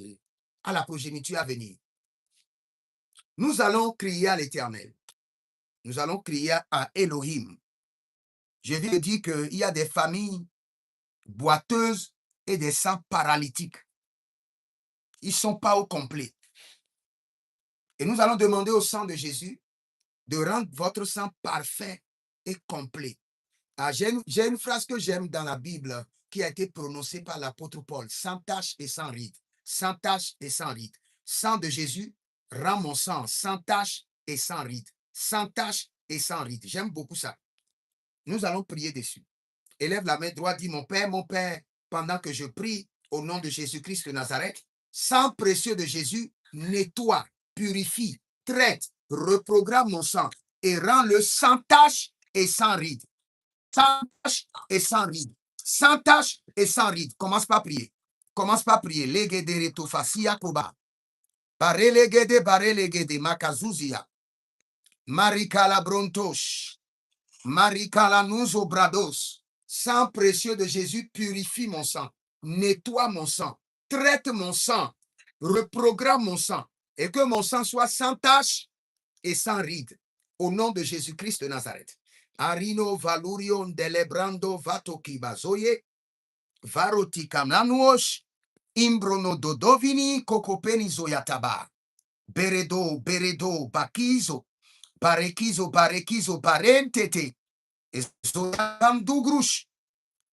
à la progéniture à venir. Nous allons crier à l'Éternel. Nous allons crier à Elohim. Je viens de dire qu'il y a des familles boiteuses et des sangs paralytiques. Ils ne sont pas au complet. Et nous allons demander au sang de Jésus de rendre votre sang parfait et complet. J'ai une phrase que j'aime dans la Bible qui a été prononcée par l'apôtre Paul, sans tache et sans ride. Sans tache et sans ride. Sang de Jésus rend mon sang sans tache et sans ride. Sans tache et sans ride. J'aime beaucoup ça. Nous allons prier dessus. Élève la main droite, dis mon Père, pendant que je prie au nom de Jésus-Christ de Nazareth, sang précieux de Jésus, nettoie, purifie, traite, reprogramme mon sang et rend-le sans tache et sans ride. Sans tache et sans ride. Sans tache et sans ride. Commence par prier. Commence par prier. Legede retofasia koba. Barelegede makazuzia. Marikala brontosh. Marikala nuzo brados. Sang précieux de Jésus, purifie mon sang. Nettoie mon sang. Traite mon sang. Reprogramme mon sang. Et que mon sang soit sans tache et sans ride. Au nom de Jésus-Christ de Nazareth. Arino valurion delebrando vatoki bazoye. Varotika nanuosh. Imbrono dodovini kokopeni zoyataba. Beredo, bakizo. Barekizo, barentete. Zoyandugrush.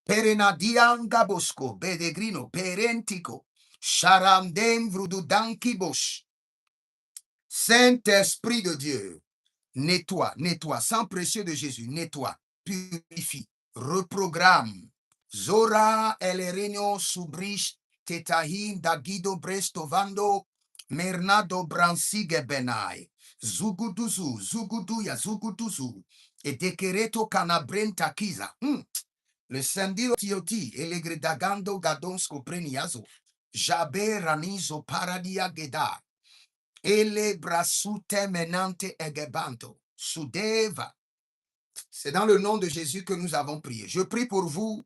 Perenadianga bosco, bedegrino, perentico. Charamdem vrududanki bosh. Saint-Esprit de Dieu. Nettoie, sang précieux de Jésus, nettoie, purifie, reprogramme. Zora elerenio subrish tetahin dagido brestovando mernado bransige benai. Zuguduzu, et dekereto canabrenta kiza. Le sendiro tioti elegredagando gadonsko preniazo. Jabe ranizo paradia geda. Ele brasute menante egebanto. Sudeva. C'est dans le nom de Jésus que nous avons prié. Je prie pour vous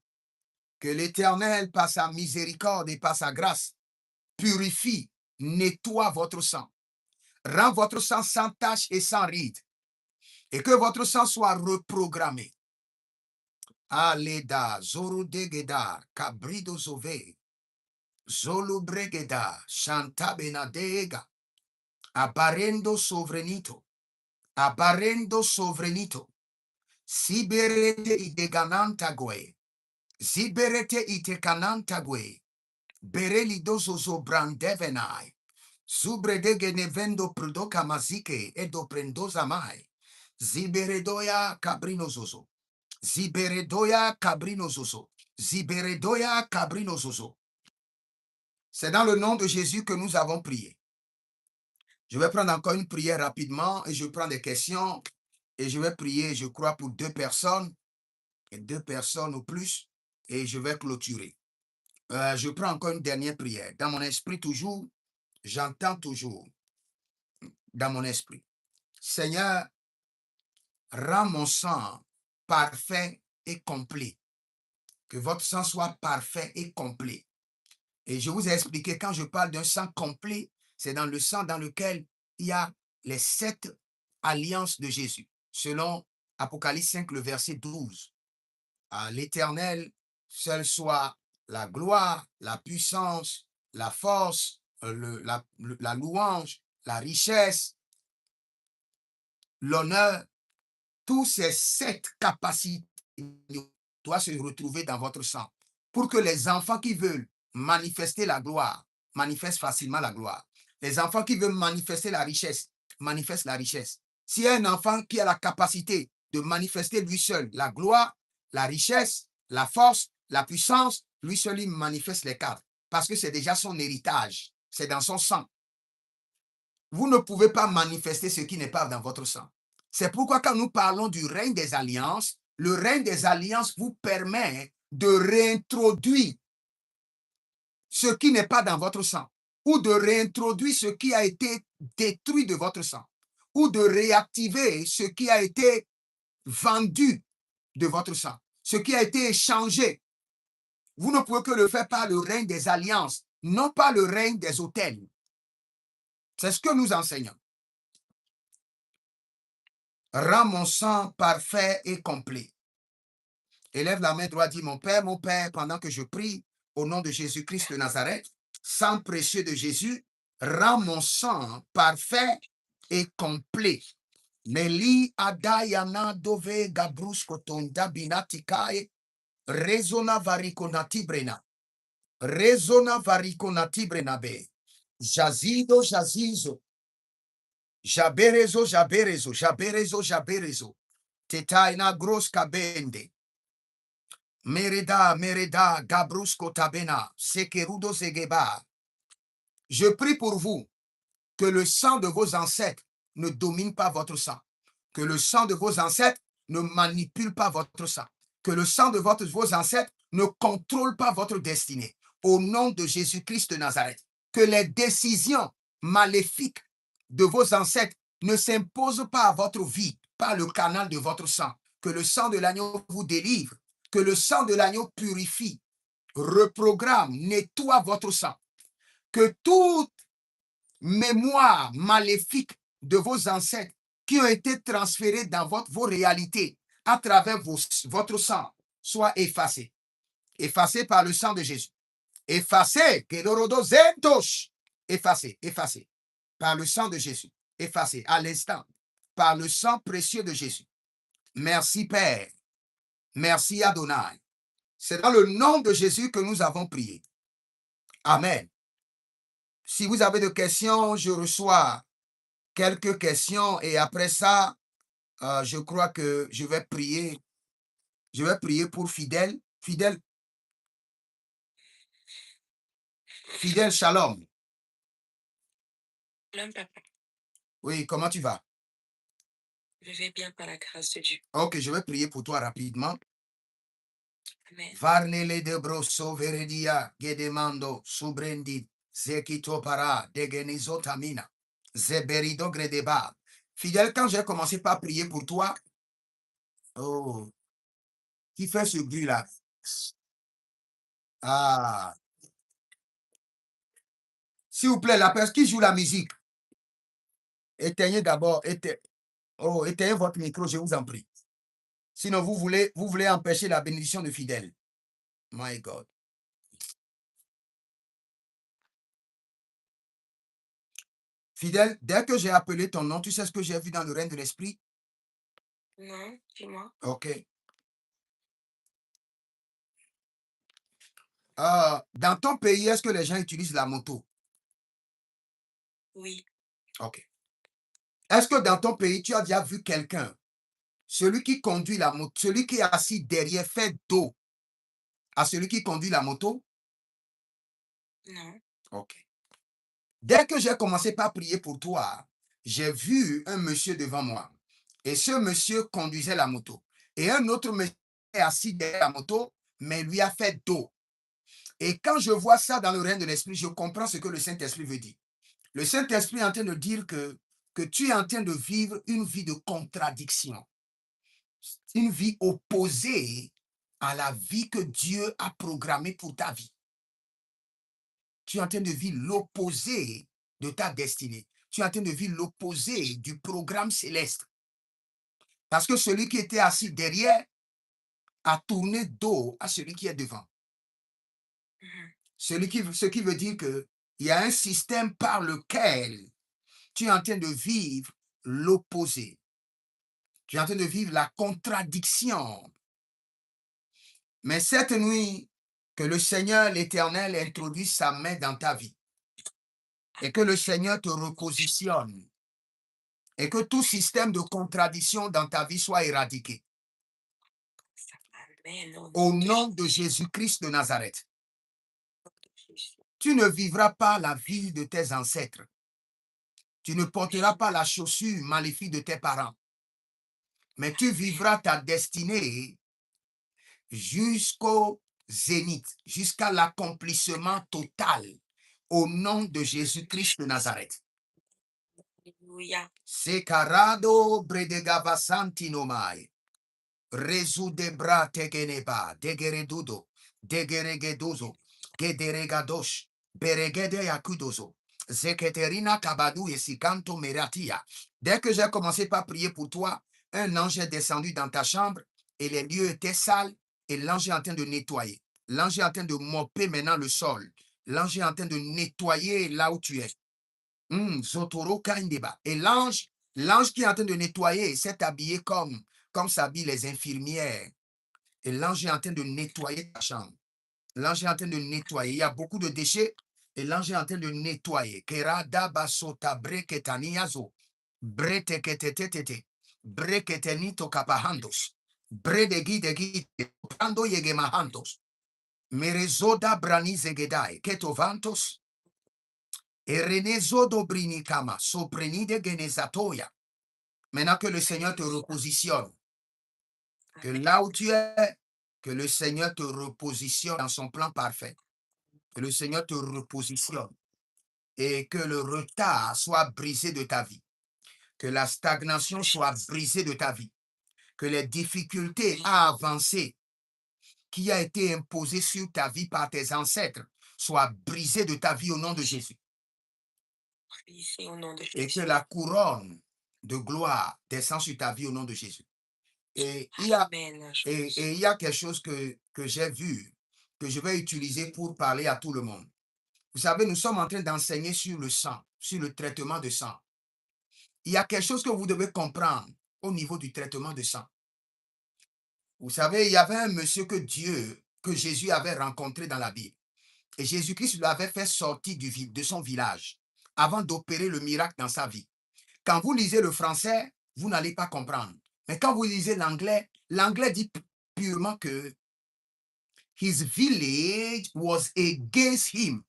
que l'Éternel, par sa miséricorde et par sa grâce, purifie, nettoie votre sang. Rend votre sang sans tache et sans ride. Et que votre sang soit reprogrammé. Aleda, Zorudegeda, Cabrido Zove, Zolubregeda, Chantabenadega, Abarendo Sovrenito, Siberete ideganantague, Ziberete itekanantague, Berelidozo brandevenai, Zubredege nevendo prudoka mazike edo prendoza mai, Ziberedoya cabrinozozo, Ziberedoya cabrinozozo, Ziberedoya cabrinozozo. C'est dans le nom de Jésus que nous avons prié. Je vais prendre encore une prière rapidement et je prends des questions et je vais prier, je crois, pour 2 personnes et 2 personnes ou plus et je vais clôturer. Je prends encore une dernière prière. Dans mon esprit toujours, j'entends toujours dans mon esprit. Seigneur, rends mon sang parfait et complet. Que votre sang soit parfait et complet. Et je vous ai expliqué, quand je parle d'un sang complet, c'est dans le sang dans lequel il y a les 7 alliances de Jésus. Selon Apocalypse 5, le verset 12. À l'Éternel, seul soit la gloire, la puissance, la force, la louange, la richesse, l'honneur. Tous ces 7 capacités doivent se retrouver dans votre sang pour que les enfants qui veulent manifester la gloire manifestent facilement la gloire. Les enfants qui veulent manifester la richesse manifestent la richesse. S'il y a un enfant qui a la capacité de manifester lui seul la gloire, la richesse, la force, la puissance, lui seul il manifeste les 4 parce que c'est déjà son héritage, c'est dans son sang. Vous ne pouvez pas manifester ce qui n'est pas dans votre sang. C'est pourquoi quand nous parlons du règne des alliances, le règne des alliances vous permet de réintroduire ce qui n'est pas dans votre sang, ou de réintroduire ce qui a été détruit de votre sang, ou de réactiver ce qui a été vendu de votre sang, ce qui a été échangé. Vous ne pouvez que le faire par le règne des alliances, non pas le règne des autels. C'est ce que nous enseignons. Rends mon sang parfait et complet. Élève la main droite, dis mon Père, pendant que je prie au nom de Jésus-Christ de Nazareth, sang précieux de Jésus, rends mon sang parfait et complet. Neli adayana dove gabrusko tonda binatikae, rezona varikonati brena, rezona varikonati brenabe, jazido jazizo, jaberezo jaberezo, jaberezo jaberezo, tetaina gros kabende, mereda mereda gabrusko tabena, sekerudo zegeba. Je prie pour vous que le sang de vos ancêtres ne domine pas votre sang, que le sang de vos ancêtres ne manipule pas votre sang, que le sang de vos ancêtres ne contrôle pas votre destinée. Au nom de Jésus-Christ de Nazareth, que les décisions maléfiques de vos ancêtres ne s'imposent pas à votre vie par le canal de votre sang, que le sang de l'agneau vous délivre, que le sang de l'agneau purifie, reprogramme, nettoie votre sang, que toute mémoire maléfique de vos ancêtres qui ont été transférés dans vos réalités à travers votre sang soit effacée. Effacée par le sang de Jésus. Effacée. Effacée, effacée. Par le sang de Jésus. Effacée à l'instant. Par le sang précieux de Jésus. Merci Père. Merci Adonai. C'est dans le nom de Jésus que nous avons prié. Amen. Si vous avez des questions, je reçois quelques questions et après ça, je crois que je vais prier. Je vais prier pour Fidèle. Fidèle, shalom. Shalom, papa. Oui, comment tu vas? Je vais bien par la grâce de Dieu. Ok, je vais prier pour toi rapidement. Amen. Varnele de brosso veredia gedemando subrendi zekito para degenizo tamina zeberido gredeba. Fidèle, quand j'ai commencé par prier pour toi, oh, qui fait ce bruit-là? Ah, s'il vous plaît, la personne qui joue la musique, éteignez d'abord, éteignez votre micro, je vous en prie. Sinon, vous voulez empêcher la bénédiction de Fidèle. My God. Fidèle, dès que j'ai appelé ton nom, tu sais ce que j'ai vu dans le règne de l'esprit? Non, dis-moi. Ok. Dans ton pays, est-ce que les gens utilisent la moto? Oui. Ok. Est-ce que dans ton pays, tu as déjà vu quelqu'un, celui qui conduit la moto, celui qui est assis derrière, fait dos à celui qui conduit la moto? Non. Ok. Dès que j'ai commencé par prier pour toi, j'ai vu un monsieur devant moi. Et ce monsieur conduisait la moto. Et un autre monsieur est assis derrière la moto, mais lui a fait dos. Et quand je vois ça dans le règne de l'esprit, je comprends ce que le Saint-Esprit veut dire. Le Saint-Esprit est en train de dire que tu es en train de vivre une vie de contradiction. Une vie opposée à la vie que Dieu a programmée pour ta vie. Tu es en train de vivre l'opposé de ta destinée. Tu es en train de vivre l'opposé du programme céleste. Parce que celui qui était assis derrière a tourné dos à celui qui est devant. Ce qui veut dire qu'il y a un système par lequel tu es en train de vivre l'opposé. Tu es en train de vivre la contradiction. Mais cette nuit, que le Seigneur l'Éternel introduise sa main dans ta vie et que le Seigneur te repositionne et que tout système de contradiction dans ta vie soit éradiqué. Amen. Au nom de Jésus-Christ de Nazareth. Tu ne vivras pas la vie de tes ancêtres. Tu ne porteras pas la chaussure maléfique de tes parents. Mais tu vivras ta destinée jusqu'au zénith, jusqu'à l'accomplissement total. Au nom de Jésus-Christ de Nazareth. Alléluia. Sekarado bredegavasantinomai. Rezude bra tegeneba, degeredudo, degeregedozo, gederegadosh, beregede yakudozo, zeketerina kabadou et sikanto meratia. Dès que j'ai commencé par prier pour toi, un ange est descendu dans ta chambre et les lieux étaient sales et l'ange est en train de nettoyer. L'ange est en train de mopper maintenant le sol. L'ange est en train de nettoyer là où tu es. Zotoro Kaindeba. Et l'ange qui est en train de nettoyer s'est habillé comme s'habillent les infirmières. Et l'ange est en train de nettoyer ta chambre. L'ange est en train de nettoyer. Il y a beaucoup de déchets. Et l'ange est en train de nettoyer. Kerada basota breketaniazo. Breteketetete. Breketenito kapahandos. Bredegidegi. Prando yegemahandos. Merezoda branizegedai. Ketovantos. Erenezodo brinikama. Soprenide genezatoya. Maintenant que le Seigneur te repositionne. Que là où tu es, que le Seigneur te repositionne dans son plan parfait. Que le Seigneur te repositionne et que le retard soit brisé de ta vie. Que la stagnation soit brisée de ta vie. Que les difficultés à avancer qui a été imposées sur ta vie par tes ancêtres soient brisées de ta vie au nom de Jésus. Et que la couronne de gloire descend sur ta vie au nom de Jésus. Et il y a quelque chose que j'ai vu, que je vais utiliser pour parler à tout le monde. Vous savez, nous sommes en train d'enseigner sur le sang, sur le traitement de sang. Il y a quelque chose que vous devez comprendre au niveau du traitement de sang. Vous savez, il y avait un monsieur que Jésus avait rencontré dans la Bible. Et Jésus-Christ l'avait fait sortir de son village avant d'opérer le miracle dans sa vie. Quand vous lisez le français, vous n'allez pas comprendre. Mais quand vous lisez l'anglais, l'anglais dit purement que his village was against him.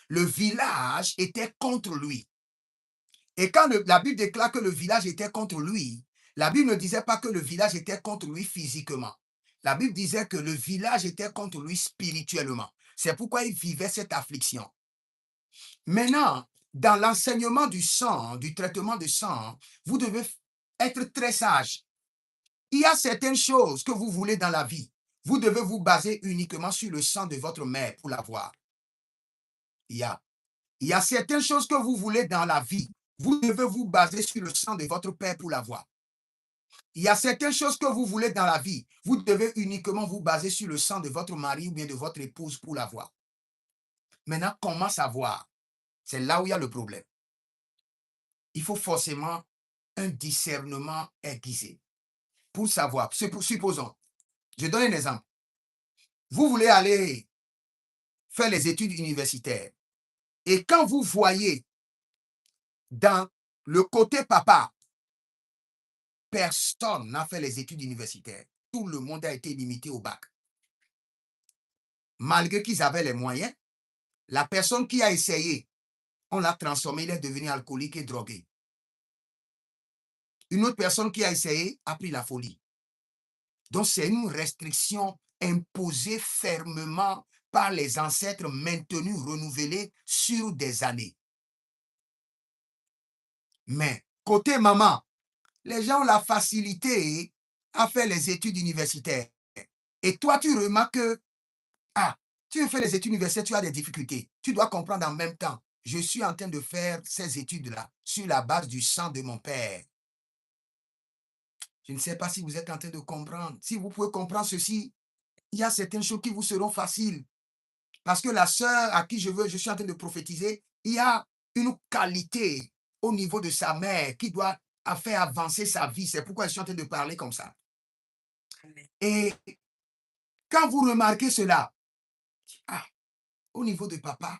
Le village était contre lui. Et quand la Bible déclare que le village était contre lui, la Bible ne disait pas que le village était contre lui physiquement. La Bible disait que le village était contre lui spirituellement. C'est pourquoi il vivait cette affliction. Maintenant, dans l'enseignement du sang, du traitement du sang, vous devez être très sage. Il y a certaines choses que vous voulez dans la vie. Vous devez vous baser uniquement sur le sang de votre mère pour l'avoir. Il y a certaines choses que vous voulez dans la vie. Vous devez vous baser sur le sang de votre père pour l'avoir. Il y a certaines choses que vous voulez dans la vie. Vous devez uniquement vous baser sur le sang de votre mari ou bien de votre épouse pour l'avoir. Maintenant, comment savoir? C'est là où il y a le problème. Il faut forcément un discernement aiguisé pour savoir. Supposons, je donne un exemple. Vous voulez aller faire les études universitaires et quand vous voyez dans le côté papa, personne n'a fait les études universitaires. Tout le monde a été limité au bac. Malgré qu'ils avaient les moyens, la personne qui a essayé, on l'a transformé, il est devenu alcoolique et drogué. Une autre personne qui a essayé a pris la folie. Donc, c'est une restriction imposée fermement par les ancêtres maintenus, renouvelés sur des années. Mais, côté maman, les gens ont la facilité à faire les études universitaires. Et toi, tu remarques que, tu fais les études universitaires, tu as des difficultés. Tu dois comprendre en même temps, je suis en train de faire ces études-là sur la base du sang de mon père. Je ne sais pas si vous êtes en train de comprendre. Si vous pouvez comprendre ceci, il y a certaines choses qui vous seront faciles. Parce que la sœur à qui je suis en train de prophétiser, il y a une qualité au niveau de sa mère qui doit faire avancer sa vie. C'est pourquoi je suis en train de parler comme ça. Et quand vous remarquez cela, au niveau de papa,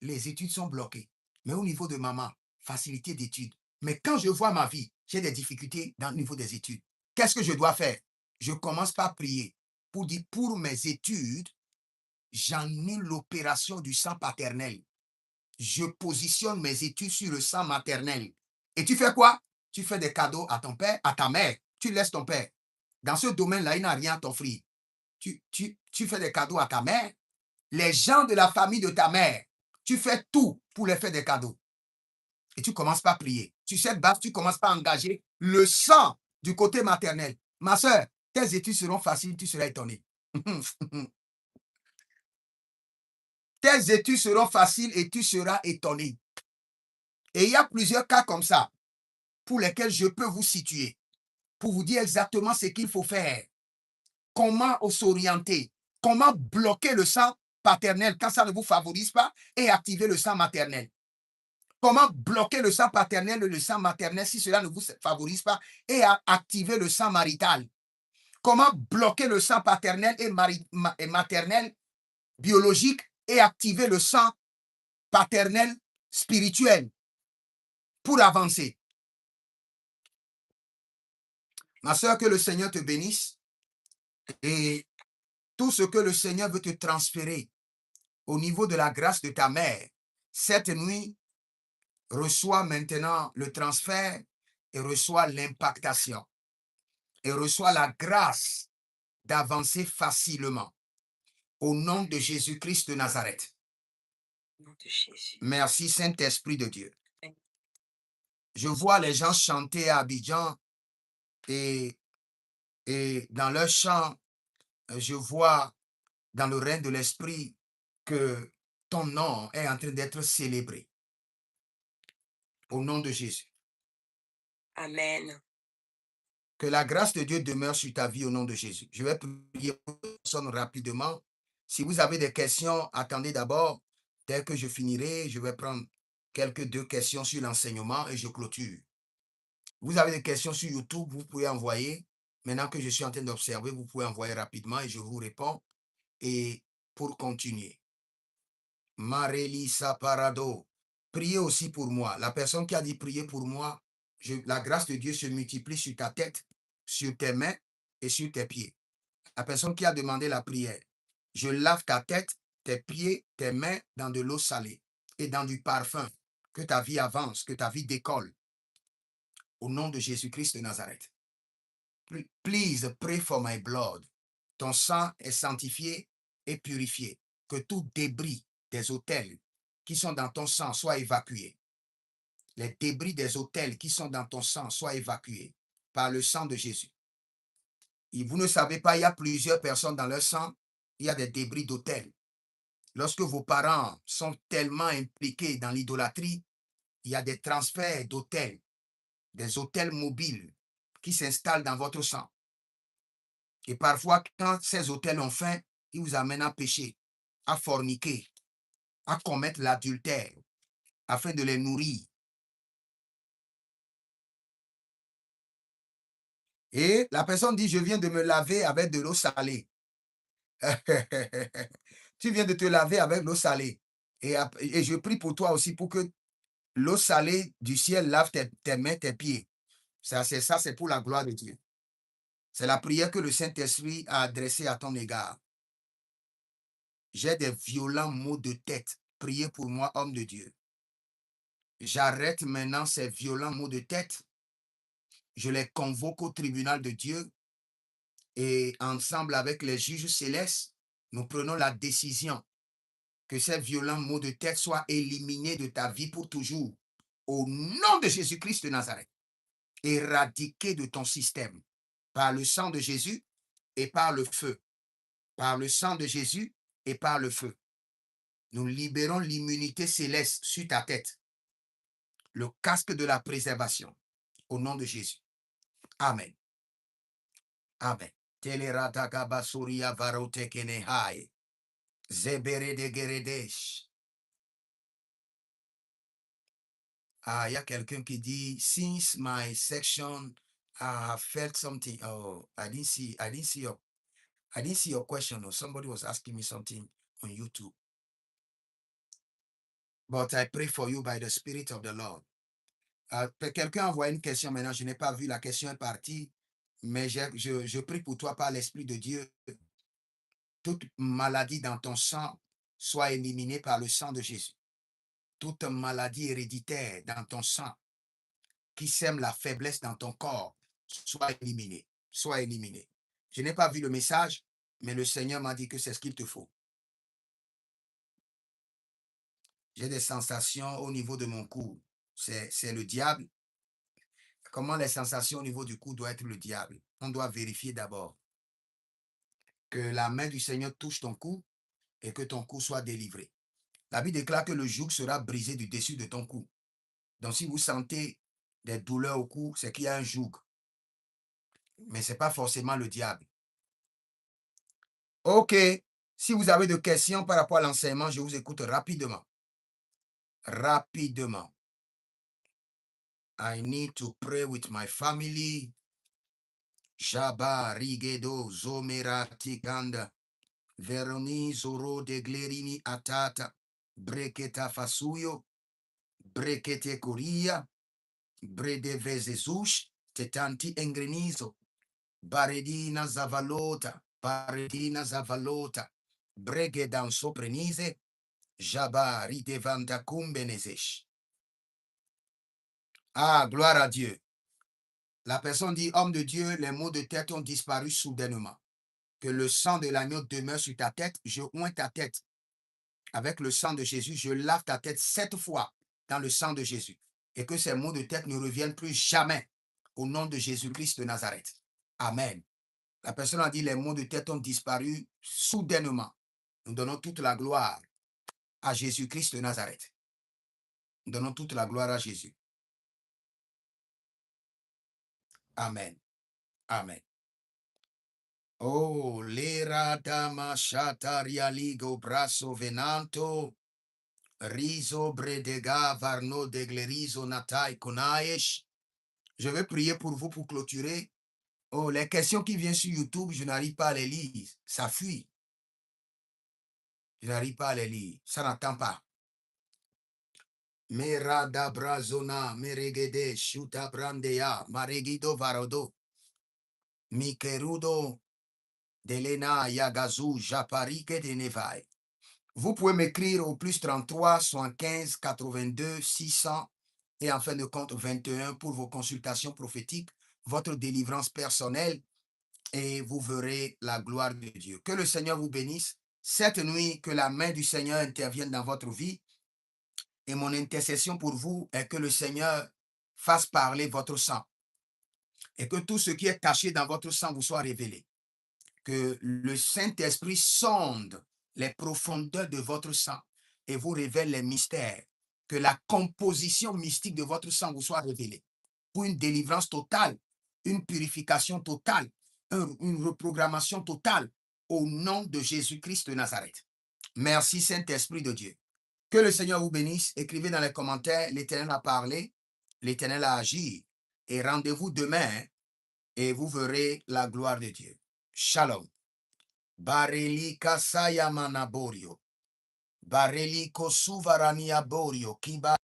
les études sont bloquées. Mais au niveau de maman, facilité d'études. Mais quand je vois ma vie, j'ai des difficultés dans le niveau des études. Qu'est-ce que je dois faire? Je commence par prier pour dire, pour mes études, j'en ai l'opération du sang paternel. Je positionne mes études sur le sang maternel. Et tu fais quoi? Tu fais des cadeaux à ton père, à ta mère. Tu laisses ton père. Dans ce domaine-là, il n'a rien à t'offrir. Tu fais des cadeaux à ta mère. Les gens de la famille de ta mère, tu fais tout pour les faire des cadeaux. Et tu commences par prier. Sur cette base, tu commences par engager le sang du côté maternel. Ma soeur, tes études seront faciles, tu seras étonné. Tes études seront faciles et tu seras étonné. Et il y a plusieurs cas comme ça pour lesquels je peux vous situer, pour vous dire exactement ce qu'il faut faire, comment s'orienter, Comment bloquer le sang paternel quand ça ne vous favorise pas et activer le sang maternel? Comment bloquer le sang paternel et le sang maternel si cela ne vous favorise pas et activer le sang marital? Comment bloquer le sang paternel et maternel biologique et activer le sang paternel spirituel pour avancer? Ma soeur, que le Seigneur te bénisse et tout ce que le Seigneur veut te transférer au niveau de la grâce de ta mère, cette nuit, reçoit maintenant le transfert et reçoit l'impactation et reçoit la grâce d'avancer facilement. Au nom de Jésus-Christ de Nazareth. Au nom de Jésus. Merci Saint-Esprit de Dieu. Amen. Je vois les gens chanter à Abidjan et dans leur chant, je vois dans le règne de l'Esprit que ton nom est en train d'être célébré. Au nom de Jésus. Amen. Que la grâce de Dieu demeure sur ta vie au nom de Jésus. Je vais prier pour personne rapidement. Si vous avez des questions, attendez d'abord. Dès que je finirai, je vais prendre deux questions sur l'enseignement et je clôture. Vous avez des questions sur YouTube, vous pouvez envoyer. Maintenant que je suis en train d'observer, vous pouvez envoyer rapidement et je vous réponds. Et pour continuer, Marelisa Parado, priez aussi pour moi. La personne qui a dit prier pour moi, la grâce de Dieu se multiplie sur ta tête, sur tes mains et sur tes pieds. La personne qui a demandé la prière, je lave ta tête, tes pieds, tes mains dans de l'eau salée et dans du parfum. Que ta vie avance, que ta vie décolle. Au nom de Jésus-Christ de Nazareth. Please pray for my blood. Ton sang est sanctifié et purifié. Que tout débris des autels qui sont dans ton sang soient évacués. Les débris des autels qui sont dans ton sang soient évacués par le sang de Jésus. Et vous ne savez pas, il y a plusieurs personnes dans leur sang, il y a des débris d'autels. Lorsque vos parents sont tellement impliqués dans l'idolâtrie, il y a des transferts d'autels, des autels mobiles qui s'installent dans votre sang. Et parfois, quand ces autels ont faim, ils vous amènent à pécher, à forniquer, à commettre l'adultère, afin de les nourrir. Et la personne dit, je viens de me laver avec de l'eau salée. Tu viens de te laver avec l'eau salée. Et je prie pour toi aussi pour que l'eau salée du ciel lave tes mains, tes pieds. C'est pour la gloire de Dieu. C'est la prière que le Saint-Esprit a adressée à ton égard. J'ai des violents maux de tête. Priez pour moi, homme de Dieu. J'arrête maintenant ces violents maux de tête. Je les convoque au tribunal de Dieu et ensemble avec les juges célestes, nous prenons la décision que ces violents maux de tête soient éliminés de ta vie pour toujours. Au nom de Jésus-Christ de Nazareth, éradiqués de ton système par le sang de Jésus et par le feu. Par le sang de Jésus et par le feu. Nous libérons l'immunité céleste sur ta tête. Le casque de la préservation. Au nom de Jésus. Amen. Amen. Teleratagabasuria varotekenehai. Zebere geredesh. Ah, il y a quelqu'un qui dit, since my section, I have felt something. Oh, I didn't see your question. Or somebody was asking me something on YouTube. But I pray for you by the Spirit of the Lord. Quelqu'un envoie une question maintenant. Je n'ai pas vu, la question est partie. Mais je prie pour toi par l'Esprit de Dieu. Toute maladie dans ton sang soit éliminée par le sang de Jésus. Toute maladie héréditaire dans ton sang qui sème la faiblesse dans ton corps soit éliminée. Soit éliminée. Je n'ai pas vu le message, mais le Seigneur m'a dit que c'est ce qu'il te faut. J'ai des sensations au niveau de mon cou. C'est le diable. Comment les sensations au niveau du cou doivent être le diable? On doit vérifier d'abord que la main du Seigneur touche ton cou et que ton cou soit délivré. La Bible déclare que le joug sera brisé du dessus de ton cou. Donc, si vous sentez des douleurs au cou, c'est qu'il y a un joug. Mais ce n'est pas forcément le diable. OK. Si vous avez des questions par rapport à l'enseignement, je vous écoute rapidement. Rapidement. I need to pray with my family. Jaba rigedo zomera tikanda. Veroni zoro de glerini atata. Breketa fasuyo. Brekete koria. Brede vezezush. Tetanti engrenizo. Baredina zavalota. Baredina zavalota. Brege dan soprenise. Jaba ridevanta kumbenezesh. Ah, gloire à Dieu. La personne dit, homme de Dieu, les maux de tête ont disparu soudainement. Que le sang de l'agneau demeure sur ta tête. Je oins ta tête avec le sang de Jésus. Je lave ta tête 7 fois dans le sang de Jésus. Et que ces maux de tête ne reviennent plus jamais au nom de Jésus-Christ de Nazareth. Amen. La personne a dit, les maux de tête ont disparu soudainement. Nous donnons toute la gloire à Jésus-Christ de Nazareth. Nous donnons toute la gloire à Jésus. Amen. Amen. Oh, l'era dama shataria ligo brasso venanto, riso bredega varno deglerizo natai konaesh. Je vais prier pour vous pour clôturer. Oh, les questions qui viennent sur YouTube, je n'arrive pas à les lire. Ça fuit. Je n'arrive pas à les lire. Ça n'entend pas. Merada brazona, meregede, shuta brandea, maregido varodo, mikerudo, delena yagazu, japarike de nevai. Vous pouvez m'écrire au plus 33 75 82 600 et en fin de compte 21 pour vos consultations prophétiques, votre délivrance personnelle et vous verrez la gloire de Dieu. Que le Seigneur vous bénisse. Cette nuit, que la main du Seigneur intervienne dans votre vie et mon intercession pour vous est que le Seigneur fasse parler votre sang et que tout ce qui est caché dans votre sang vous soit révélé. Que le Saint-Esprit sonde les profondeurs de votre sang et vous révèle les mystères. Que la composition mystique de votre sang vous soit révélée. Pour une délivrance totale, une purification totale, une reprogrammation totale au nom de Jésus-Christ de Nazareth. Merci Saint-Esprit de Dieu. Que le Seigneur vous bénisse. Écrivez dans les commentaires, l'Éternel a parlé, l'Éternel a agi. Et rendez-vous demain et vous verrez la gloire de Dieu. Shalom. Bareli kasaya manaborio. Bareli kosuvarania borio. Kiba